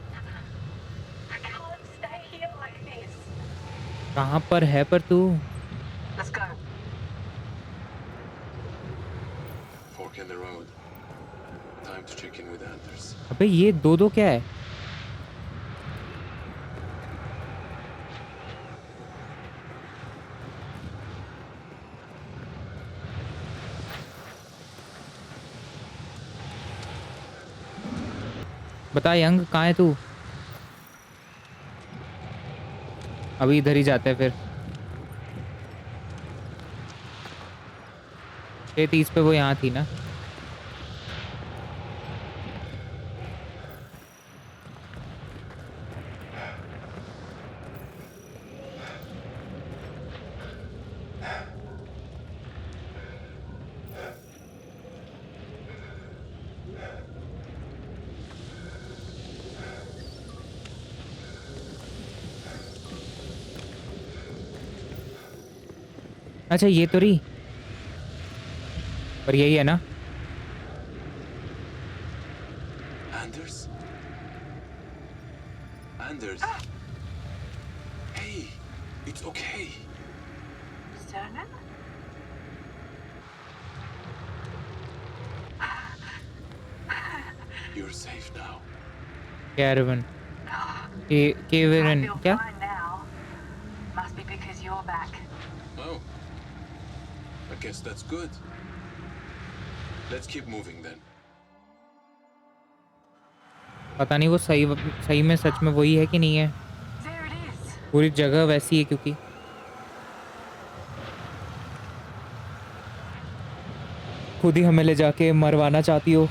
I can't stay here like this. कहाँ पर है पर तू? Let's go. Fork in the road. Time to check in with Anders. अबे ये दो क्या है? बता यंग, कहाँ है तू? अभी इधर ही जाते हैं फिर। 6:30 पे वो यहाँ थी ना? अच्छा ये तो रही, पर यही है ना? Anders? Anders? Hey, it's okay. Cernan? You're safe now. कैरवन केविरन I feel क्या? fine now. Must be because you're back. Oh. I guess that's good. Let's keep moving then. पता नहीं वो सही में सच में वही है कि नहीं है। There it is. पूरी जगह वैसी है क्योंकि खुद ही हमें ले जाके मरवाना चाहती हो।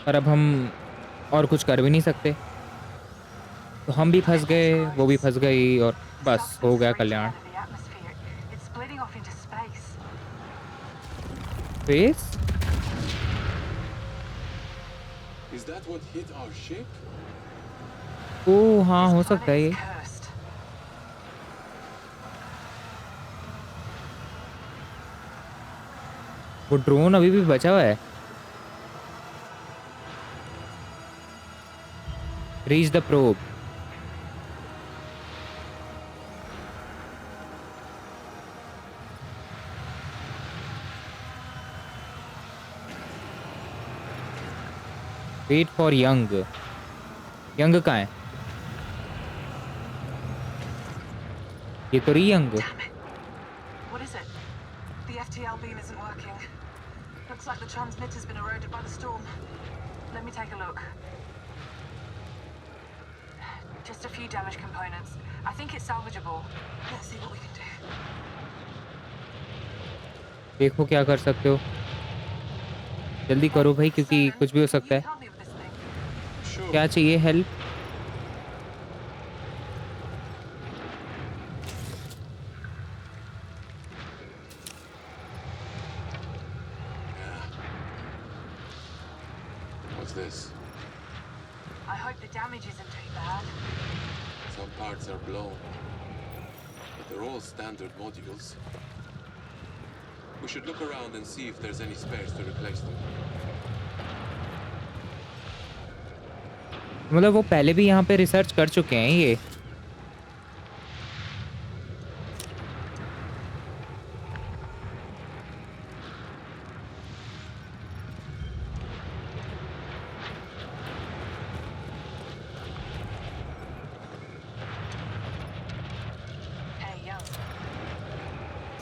पर अब हम और कुछ कर भी नहीं सकते, तो हम भी फंस गए, वो भी फंस गई और बस हो गया कल्याण। Out of the atmosphere. It's splitting off into space. Face Is that what hit our ship? ओ हाँ हो This सकता है planet ये। is cursed. वो ड्रोन अभी भी बचा हुआ है। Reach the probe. Wait for Young. Young कहाँ है? ये तो रही Young. What is it? The FTL beam isn't working. Looks like the transmitter's been eroded by the storm. Let me take a look. Just a few damaged components. I think it's salvageable. Let's see what we can do. देखो क्या कर सकते हो, जल्दी करो भाई क्योंकि Cernan, कुछ भी हो will सकता you है। help me with this thing? Sure. क्या चाहिए help? What's this? I hope the damage isn't too bad. Some parts are blown, but they're all standard modules. We should look around and see if there's any spares to replace them. मतलब वो पहले भी यहाँ पे research कर चुके हैं ये।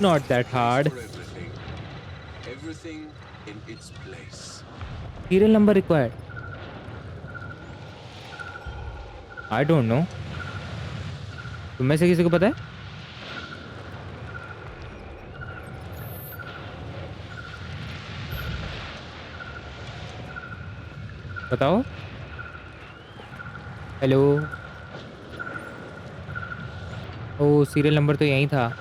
Not that hard. For everything. Everything in its place. Serial number required. I don't know. तुम में से किसी को पता है? बताओ। हेलो। ओ सीरियल नंबर तो यही था।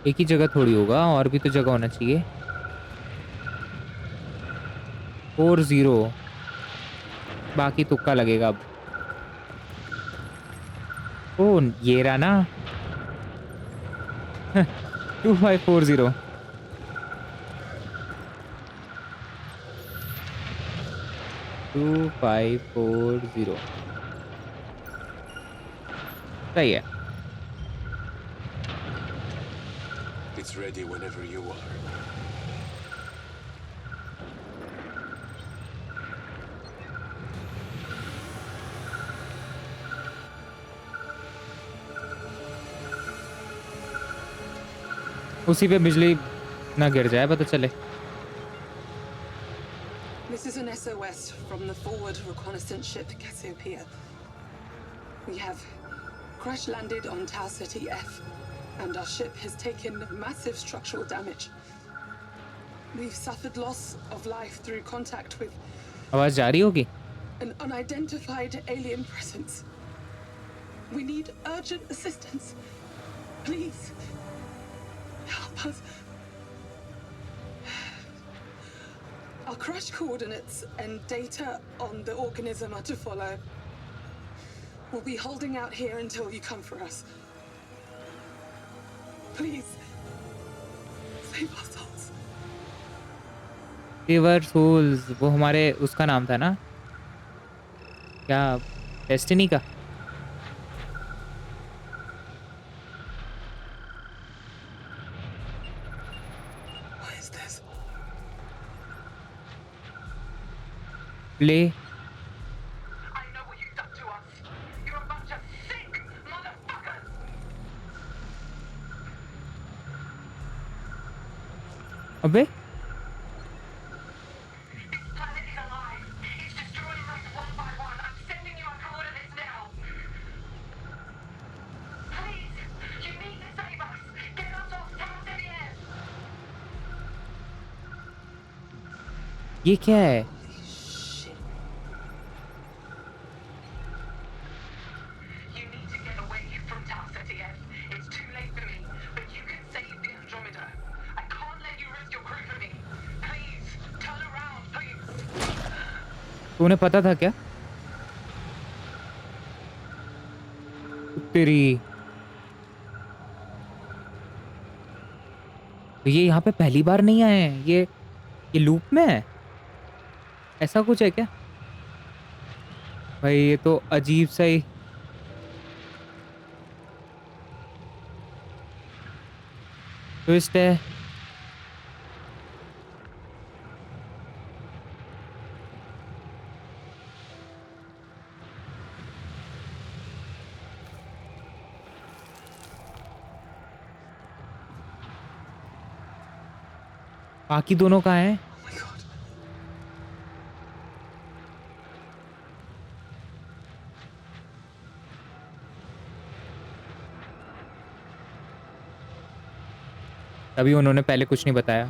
एक ही जगह थोड़ी होगा, और भी तो जगह होना चाहिए। 40 बाकी तुक्का लगेगा अब। ओ ये रहा ना। 2540। सही है। It's ready whenever you are. उसी पे बिजली ना गिर जाए, पता चले। This is an SOS from the forward reconnaissance ship Cassiopeia. We have crash landed on Tau City F, and our ship has taken massive structural damage. We've suffered loss of life through contact with आवाज जा रही होगी। an unidentified alien presence. We need urgent assistance. Please, help us. Our crash coordinates and data on the organism are to follow. We'll be holding out here until you come for us. Please, save our souls. Save our souls, वो हमारे उसका नाम था ना, क्या destiny का। What is this? Play. I know what you've done to us. You're a bunch of sick motherfuckers. अबे This planet is alive. It's destroying us one by one. I'm sending you our coordinates now. Please, you need to save us. Get us off Tau City F. ये क्या है? Shit. You need to get away from Tau City F. It's too late for me, but you can save the Andromeda. I can't let you risk your crew for me. Please, turn around, please. तूने पता था क्या? तेरी तो ये यहाँ पे पहली बार नहीं आए हैं, ये लूप में है, ऐसा कुछ है क्या? भाई ये तो अजीब सा ही। ट्विस्ट है। बाकी दोनों कहाँ हैं? Oh my god. तभी उन्होंने पहले कुछ नहीं बताया।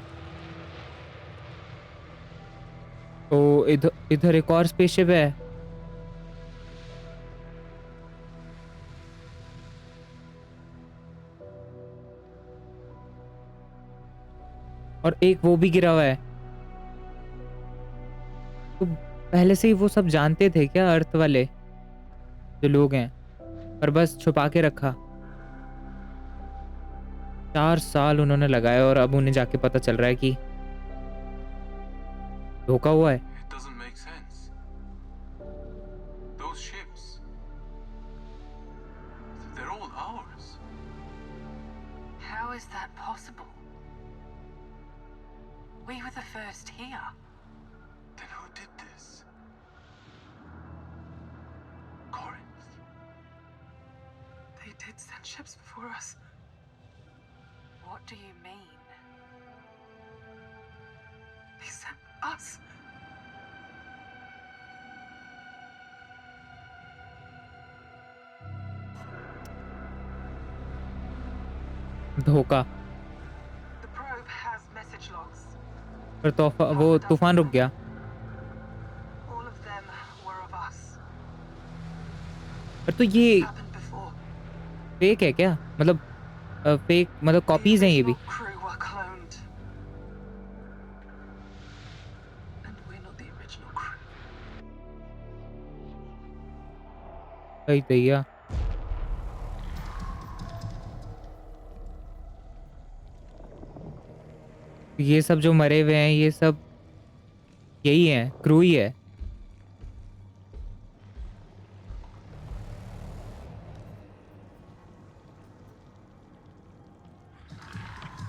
तो इधर एक और स्पेसशिप है। और एक वो भी गिरा हुआ है। तो पहले से ही वो सब जानते थे क्या, अर्थ वाले जो लोग हैं, पर बस छुपा के रखा। 4 साल उन्होंने लगाए और अब उन्हें जाके पता चल रहा है कि धोखा हुआ है। It doesn't make sense. Those ships, they're all ours. How is that possible? We were the first here. Then who did this? Corinth. They did send ships before us. What do you mean? They sent us. धोखा। The probe has message logs. पर वो तूफान रुक गया। All of them were of us. पर तो ये Happened before. Fake है क्या, मतलब फेक मतलब कॉपीज हैं ये भी। The crew were cloned. And we're not the original crew. सही भैया। ये सब जो मरे हुए हैं ये सब यही है, क्रू ही है।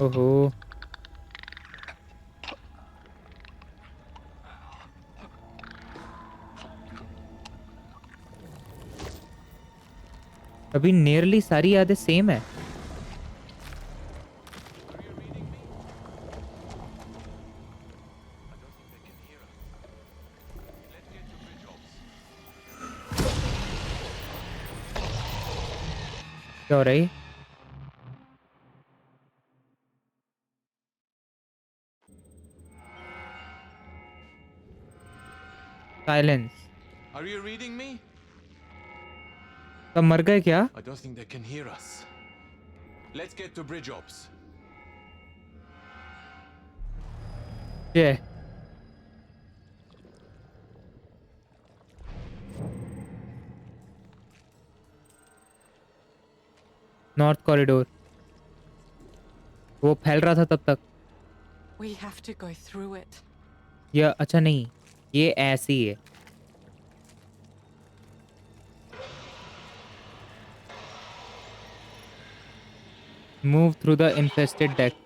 ओहो, अभी नियरली सारी यादें सेम है। क्या हो रहा है? Silence. Are you reading me? सब मर गए क्या? I don't think they can hear us. Let's get to bridge ops. ये नॉर्थ कॉरिडोर वो फैल रहा था तब तक। We have to go through it. या अच्छा नहीं, ये ऐसी है। Move through the infested deck.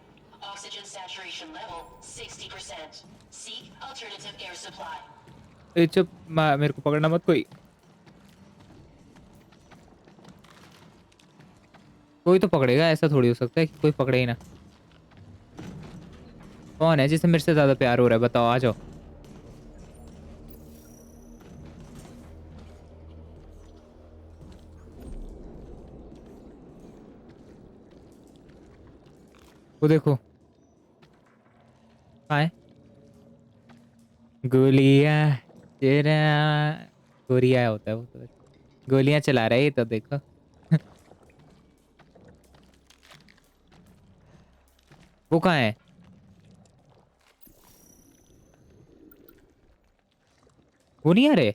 Oxygen saturation level 60%. Seek alternative air supply. ए चुप, मेरे को पकड़ना मत कोई। कोई तो पकड़ेगा, ऐसा थोड़ी हो सकता है कि कोई पकड़े ही ना। कौन है जिसे मेरे से ज्यादा प्यार हो रहा है, बताओ, आ जाओ। वो देखो आए गोलियां तेरा, गोलियां होता है वो तो, गोलियां चला रहा है ये तो देखो। वो कहाँ है? वो नहीं आ रहे।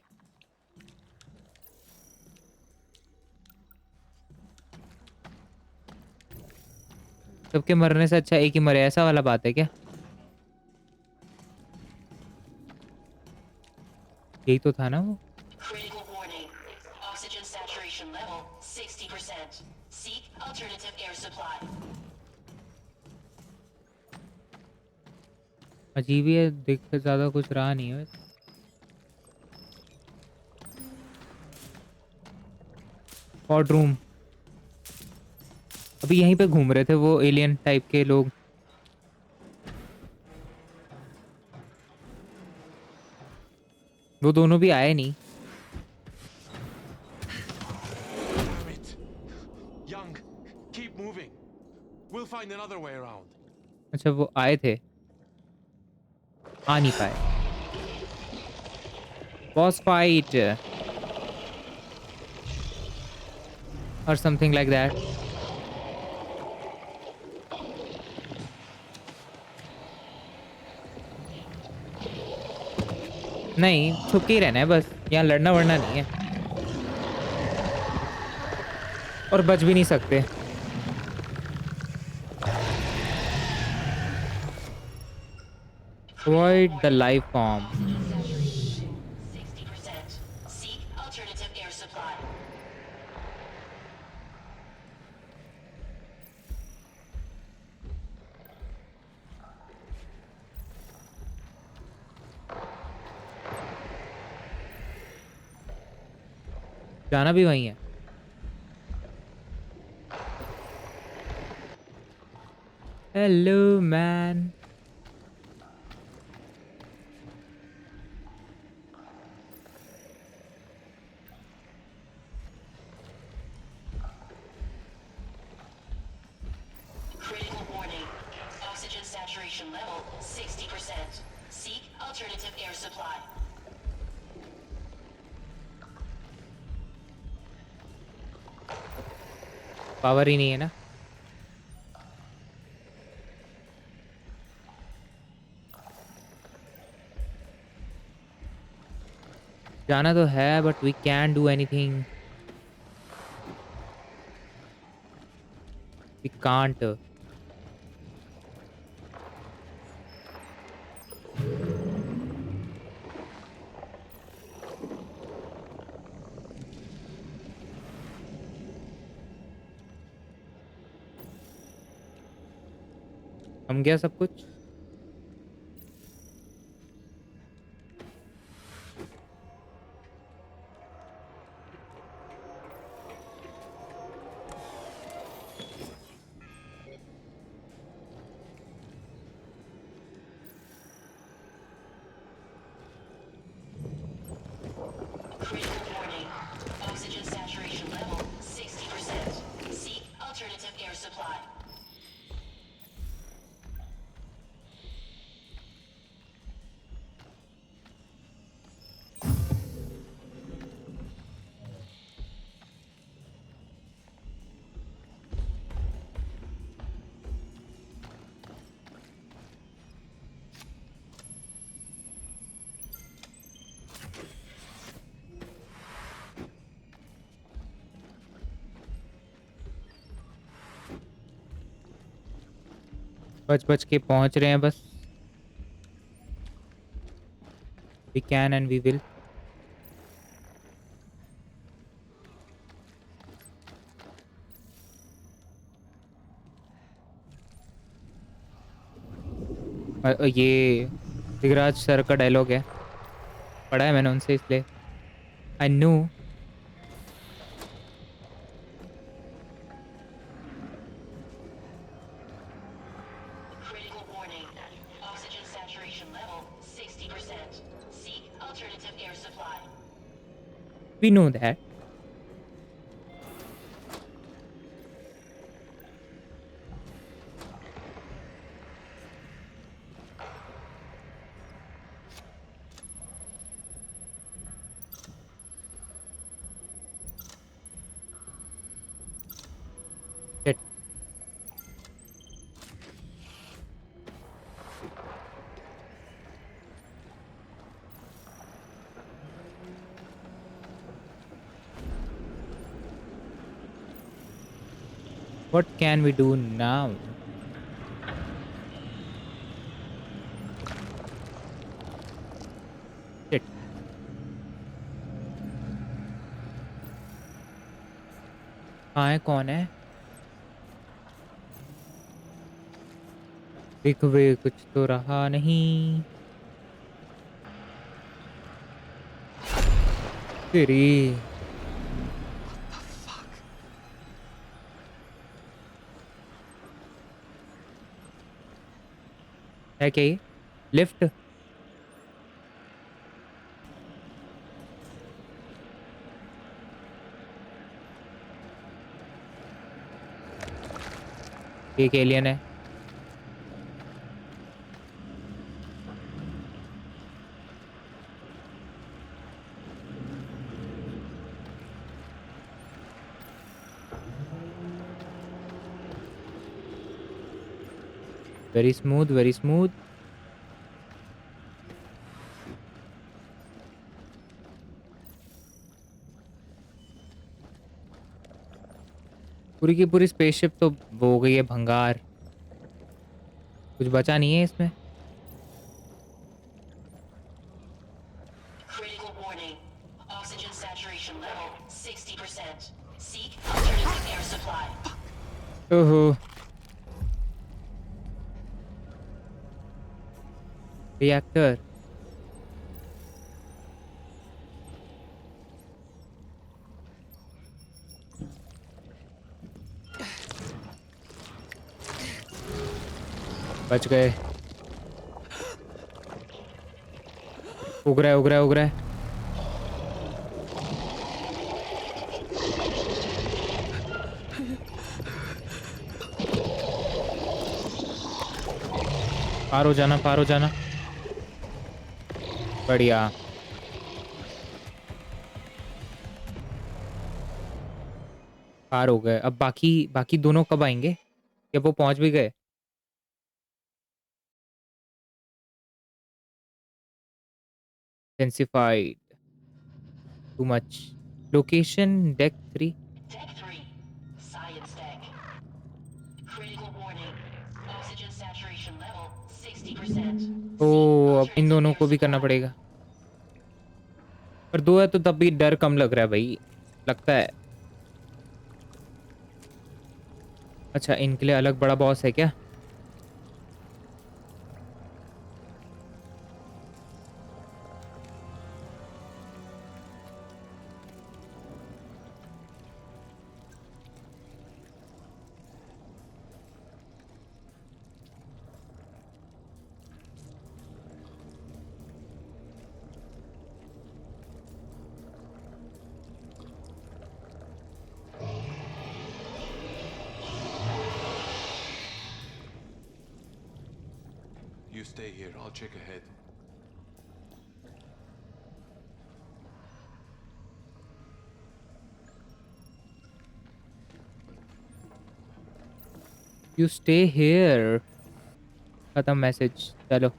सबके मरने से अच्छा एक ही मरे, ऐसा वाला बात है क्या? यही तो था ना वो। Critical warning. Oxygen saturation level 60%. Seek alternative air supply. अजीब ही है, देख के ज्यादा कुछ रहा नहीं है। पॉड रूम, अभी यहीं पे घूम रहे थे वो एलियन टाइप के लोग। वो दोनों भी आए नहीं। Damn it. Young, keep moving. We'll find another way around. अच्छा वो आए थे, आ नहीं पाए। बॉस फाइट और समथिंग लाइक दैट। नहीं, छुप के ही रहना है बस, यहाँ लड़ना वड़ना नहीं है और बच भी नहीं सकते। Avoid the life form. Saturation 60%. Seek alternative air supply. जाना भी वही है। Hello man. Critical warning. Oxygen saturation level 60%. Seek alternative air supply. Power ही नहीं है ना। जाना तो है but we can do anything. We can't. हम गया सब कुछ। Critical warning. Oxygen saturation level 60%. Seek alternative air supply. बच बच के पहुंच रहे हैं बस। We can and we will. ये दिगराज सर का डायलॉग है, पढ़ा है मैंने उनसे इसलिए I know. Critical warning. Oxygen saturation level 60%. Seek alternative air supply. We know that. What can we do now? Shit. कहाँ है, कौन है? दिख वे कुछ तो रहा नहीं। तेरी है क्या ये? लिफ्ट? एक एलियन है। Very smooth, very smooth. पूरी की पूरी स्पेसशिप तो वो हो गई है भंगार, कुछ बचा नहीं है इसमें। Critical warning. Oxygen saturation level 60%. Seek alternative air supply. ओहो, रिएक्टर। बच गए। उग रहा है, उग रहा है, उग रहा है। पार हो जाना, पार हो जाना। बढ़िया। पार हो गए। अब बाकी बाकी दोनों कब आएंगे, या वो पहुंच भी गए? Intensified, too much. Location deck 3। Deck 3. Science deck. Critical warning. Oxygen saturation level 60%. ओ, Seek अब इन alternative दोनों air को भी करना supply. पड़ेगा। पर दो है तो तब भी डर कम लग रहा है भाई, लगता है। अच्छा, इनके लिए अलग बड़ा बॉस है क्या? You stay here. I'll check ahead. You stay here. खत्म मैसेज, चलो।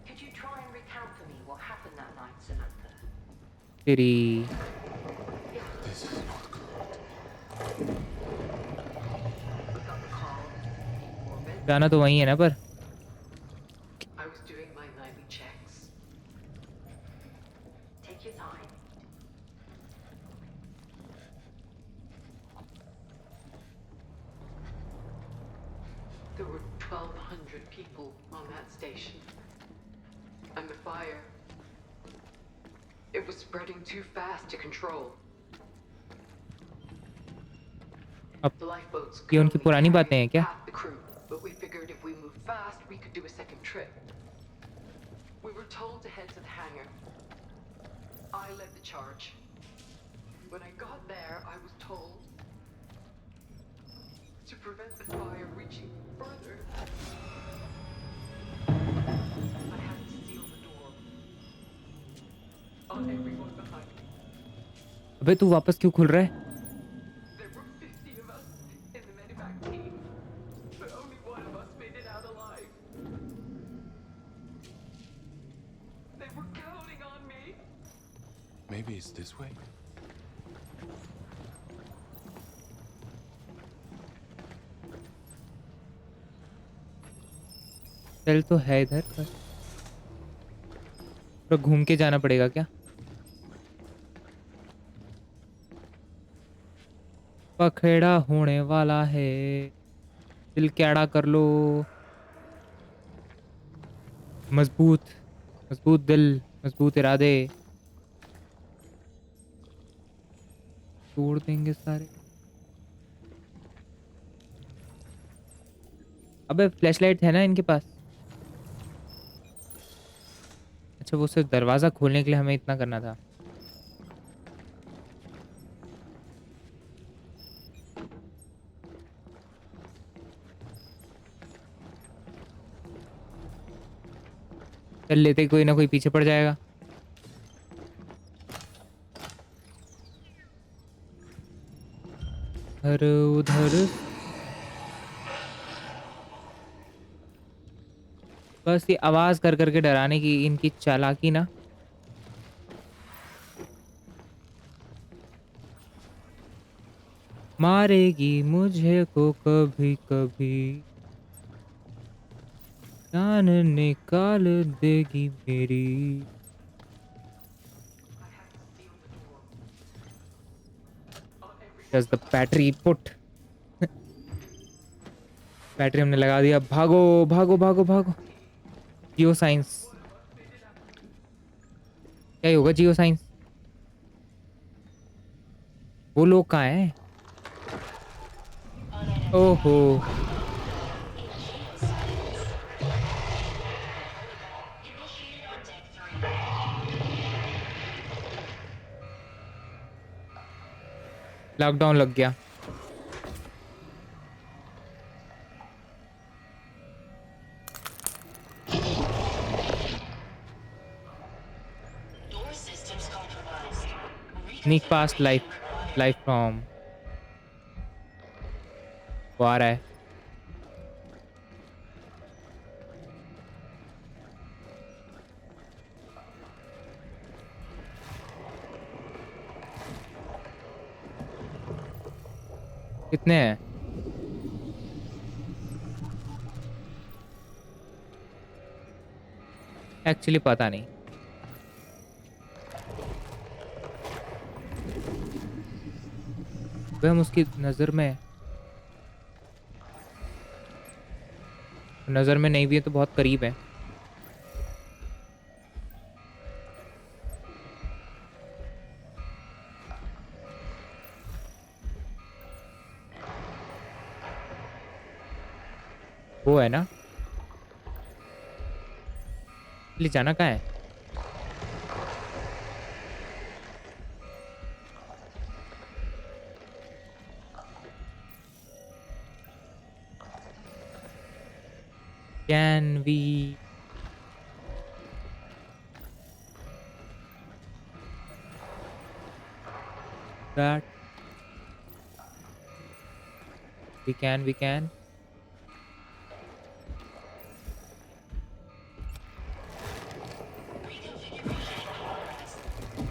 Could you try and recount for me what happened that night, Samantha? तेरी This is not good. We got the call. Orbit. जाना तो वही है ना, पर I was doing my nightly checks. Take your time. There were 1,200 people on that station. And the fire. It was spreading too fast to control. अब The lifeboats ये could उनकी only पुरानी carry बातें हैं क्या? half the crew, but we figured if we moved fast, we could do a second trip. We were told to head to the hangar. I led the charge. When I got there, I was told to prevent the fire reaching further. I had to seal the door on everyone behind me. अबे तू वापस क्यों खुल रहा है? There were 50 of us in the medevac team, but only one of us made it out alive. They were counting on me. Maybe it's this way. चल तो है इधर पर, पूरा घूम के जाना पड़ेगा क्या? पखेड़ा होने वाला है, दिल कैड़ा कर लो। मजबूत मजबूत दिल, मजबूत इरादे तोड़ देंगे सारे। अबे फ्लैशलाइट है ना इनके पास? अच्छा, वो सिर्फ दरवाजा खोलने के लिए हमें इतना करना था। चल लेते, कोई ना कोई पीछे पड़ जाएगा। उधर उधर बस ये आवाज कर करके डराने की इनकी चालाकी ना। मारेगी मुझे को कभी कभी, जान निकाल देगी मेरी। Does the battery put? Battery हमने लगा दिया। भागो भागो भागो भागो। जियो साइंस, क्या ही होगा जियो साइंस? वो लोग कहाँ हैं? ओहो, लॉकडाउन लग गया। Door systems compromised. Sneak past life from, वो आ रहा है। कितने हैं? एक्चुअली पता नहीं। वह हम उसकी नजर में नहीं भी है तो बहुत करीब है। वो है ना, ले जाना कहाँ है? Can we? That we can. Reconfiguration in progress.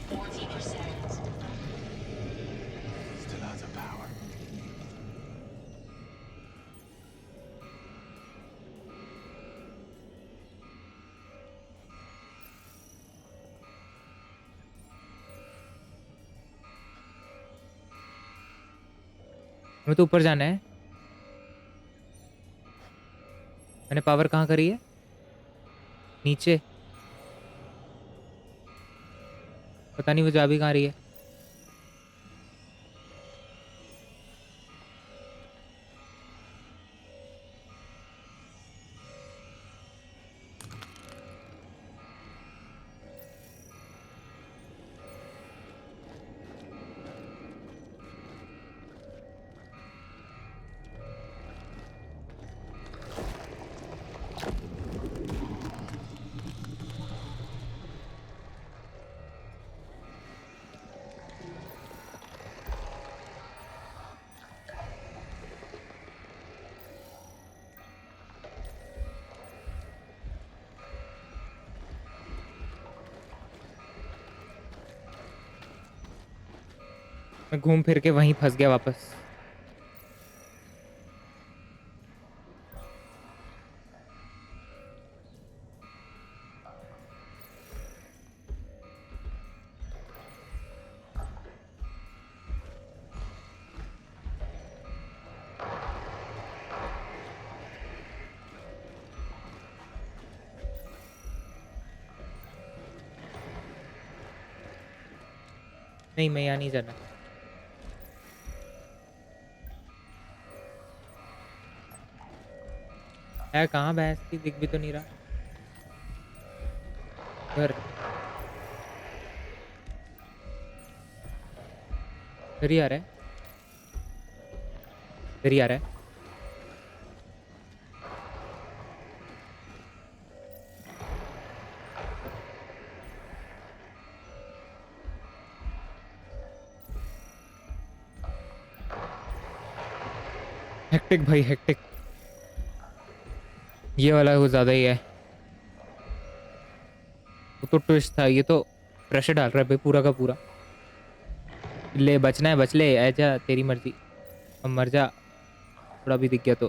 40%. Still out of power. हमें तो ऊपर जाना है। मैंने पावर कहाँ करी है? नीचे। पता नहीं वो चाबी कहाँ रही है। मैं घूम फिर के वहीं फंस गया वापस। नहीं, मैं यहाँ नहीं जाना। है कहाँ भैंस की? दिख भी तो नहीं रहा। घर, घर ही आ रहा है, घर ही आ रहा है। हेक्टिक भाई, हेक्टिक। ये वाला कुछ ज्यादा ही है। वो तो ट्विस्ट था, ये तो प्रेशर डाल रहा है भाई पूरा का पूरा। ले बचना है बच ले, ऐजा तेरी मर्जी। अब मर जा, थोड़ा भी दिख गया तो।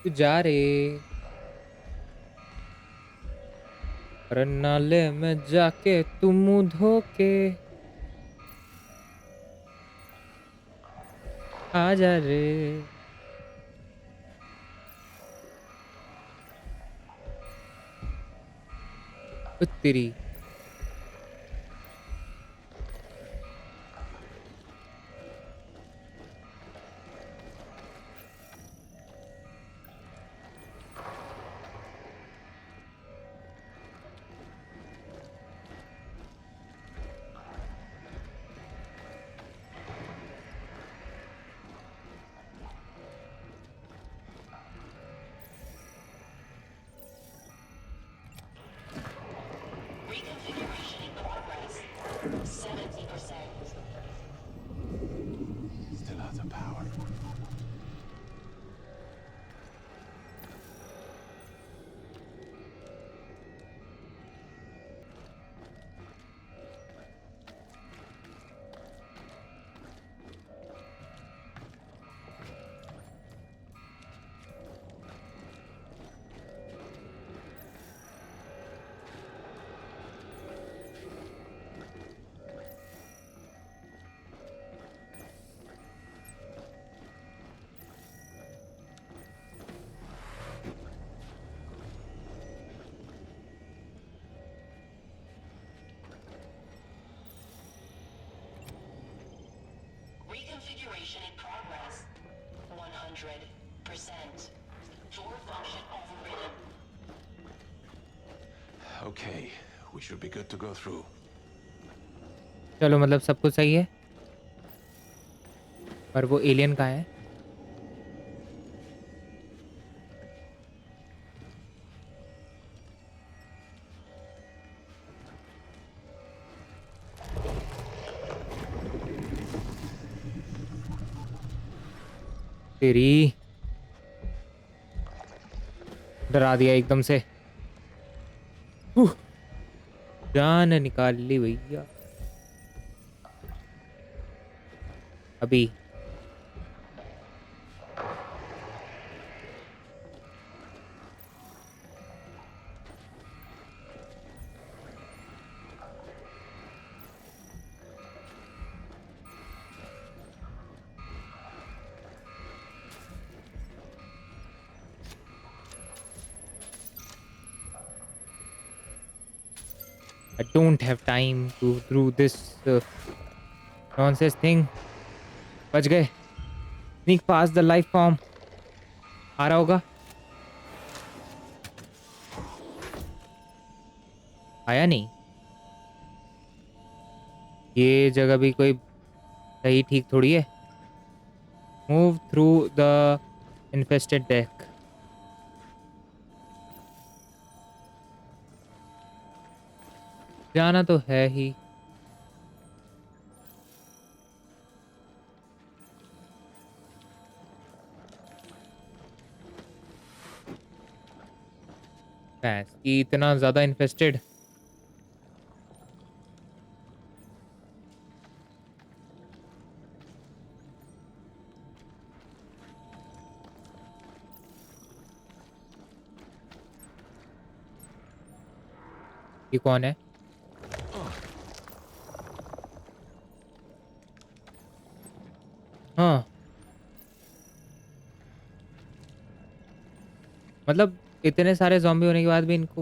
तू जा रे, और नाले में जाके तू मुंह धो के आ जा रे। तेरी Reconfiguration in progress. 70%. Still out of power. Reconfiguration in progress. 100%. Door function overridden. Okay, we should be good to go through. चलो, मतलब सब कुछ सही है, पर वो एलियन कहाँ है? तेरी डरा दिया एकदम से। जान निकाल ली भैया। अभी I don't have time to through this nonsense thing. बच गए। Sneak past the life form। आ रहा होगा। आया नहीं। ये जगह भी कोई सही ठीक थोड़ी है। Move through the infested deck। जाना तो है ही। कि इतना ज्यादा इन्फेस्टेड। ये कौन है? हाँ, मतलब इतने सारे ज़ॉम्बी होने के बाद भी इनको,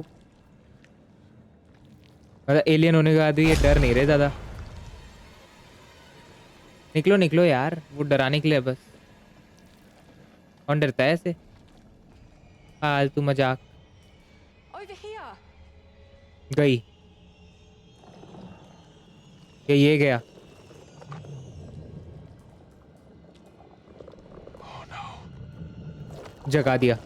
मतलब एलियन होने के बाद भी ये डर नहीं रहे ज़्यादा। निकलो निकलो यार, वो डराने के लिए बस। कौन डरता है ऐसे? फालतू मजाक। Over here. गई ये गया। जगा दिया।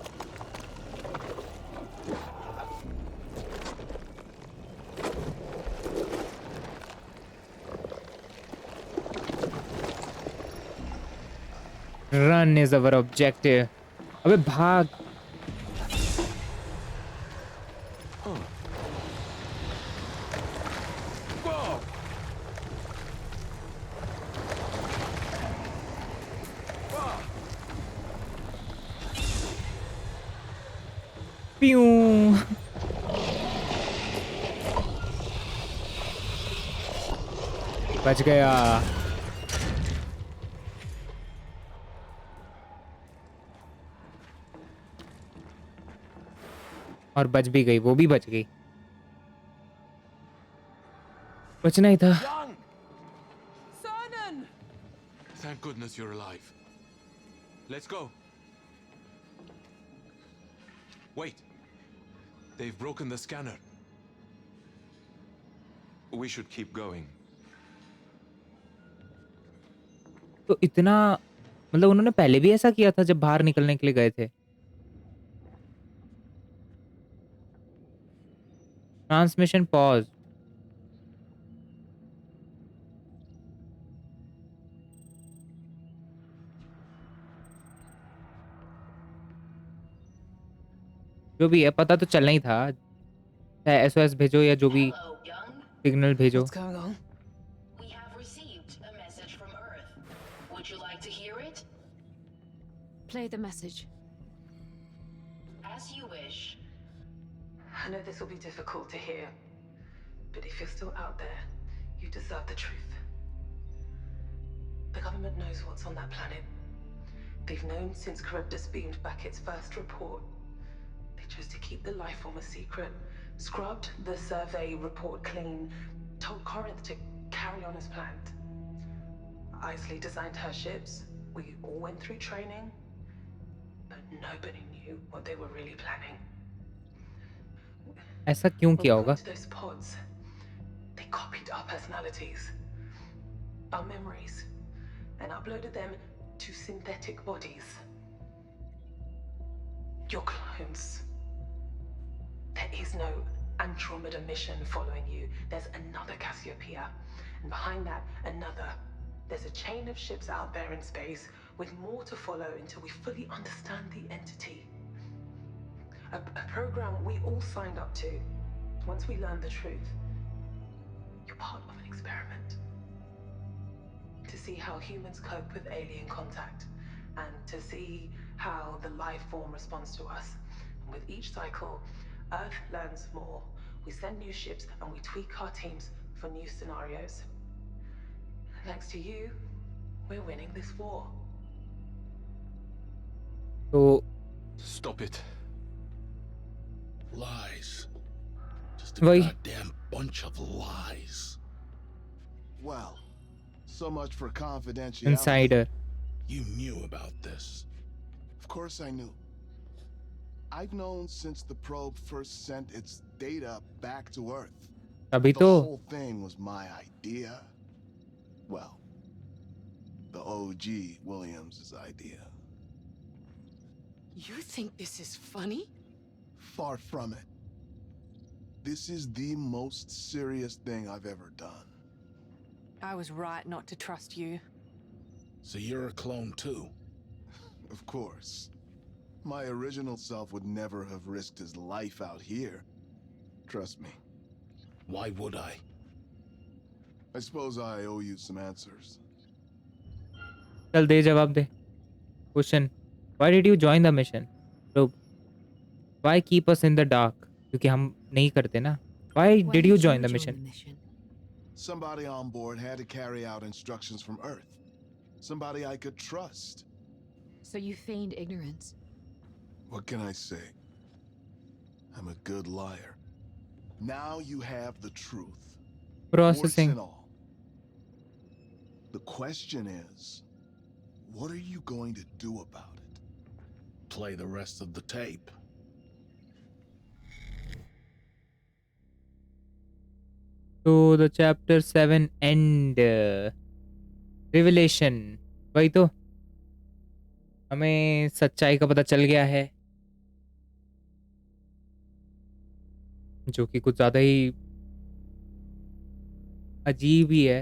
Run is our objective. अबे भाग। Whoa! प्यूं। बच गया। और बच भी गई, वो भी बच गई। बचना ही था। Young! Cernan! Thank goodness you're alive. Let's go. Wait. They've broken the scanner. We should keep going. तो इतना मतलब उन्होंने पहले भी ऐसा किया था जब बाहर निकलने के लिए गए थे। Transmission pause. जो भी है पता तो चलना ही था, चाहे एसओएस भेजो या जो भी Hello, Young. सिग्नल भेजो। What's going on? We have received a message from Earth. Would you like to hear it? Play the message. As you wish. I know this will be difficult to hear, but if you're still out there, you deserve the truth. The government knows what's on that planet. They've known since Charybdis beamed back its first report. They chose to keep the life form a secret, scrubbed the survey report clean, told Corinth to carry on as planned. Isley designed her ships. We all went through training, but nobody knew what they were really planning. ऐसा क्यों When किया we होगा? got to those pods, they copied our personalities, our memories, and uploaded them to synthetic bodies. Your clones. There is no Andromeda mission following you. There's another Cassiopeia, and behind that, another. There's a chain of ships out there in space, with more to follow until we fully understand the entity. A program we all signed up to. Once we learn the truth, you're part of an experiment. To see how humans cope with alien contact, and to see how the life form responds to us. And with each cycle, Earth learns more. We send new ships and we tweak our teams for new scenarios. Thanks to you, we're winning this war. तो Stop it. Lies. Just a वही goddamn bunch of lies. Well, so much for confidentiality. Insider. You knew about this. Of course I knew. I've known since the probe first sent its data back to Earth. अभी The तो whole thing was my idea. Well, the OG Williams' idea. You think this is funny? Far from it. This is the most serious thing I've ever done. I was right not to trust you. So you're a clone too? Of course. My original self would never have risked his life out here. Trust me. Why would I? I suppose I owe you some answers. चल दे जवाब दे। Question, why did you join the mission? तो why keep us in the dark? क्योंकि हम नहीं करते ना। Why did you join the mission? Somebody on board had to carry out instructions from Earth. Somebody I could trust. So you feigned ignorance. What can I say? I'm a good liar. Now you have the truth. Processing. Warts and all. The question is, what are you going to do about it? Play the rest of the tape. तो the chapter 7 and revelation. वही तो, हमें सच्चाई का पता चल गया है, जो कि कुछ ज्यादा ही अजीब ही है।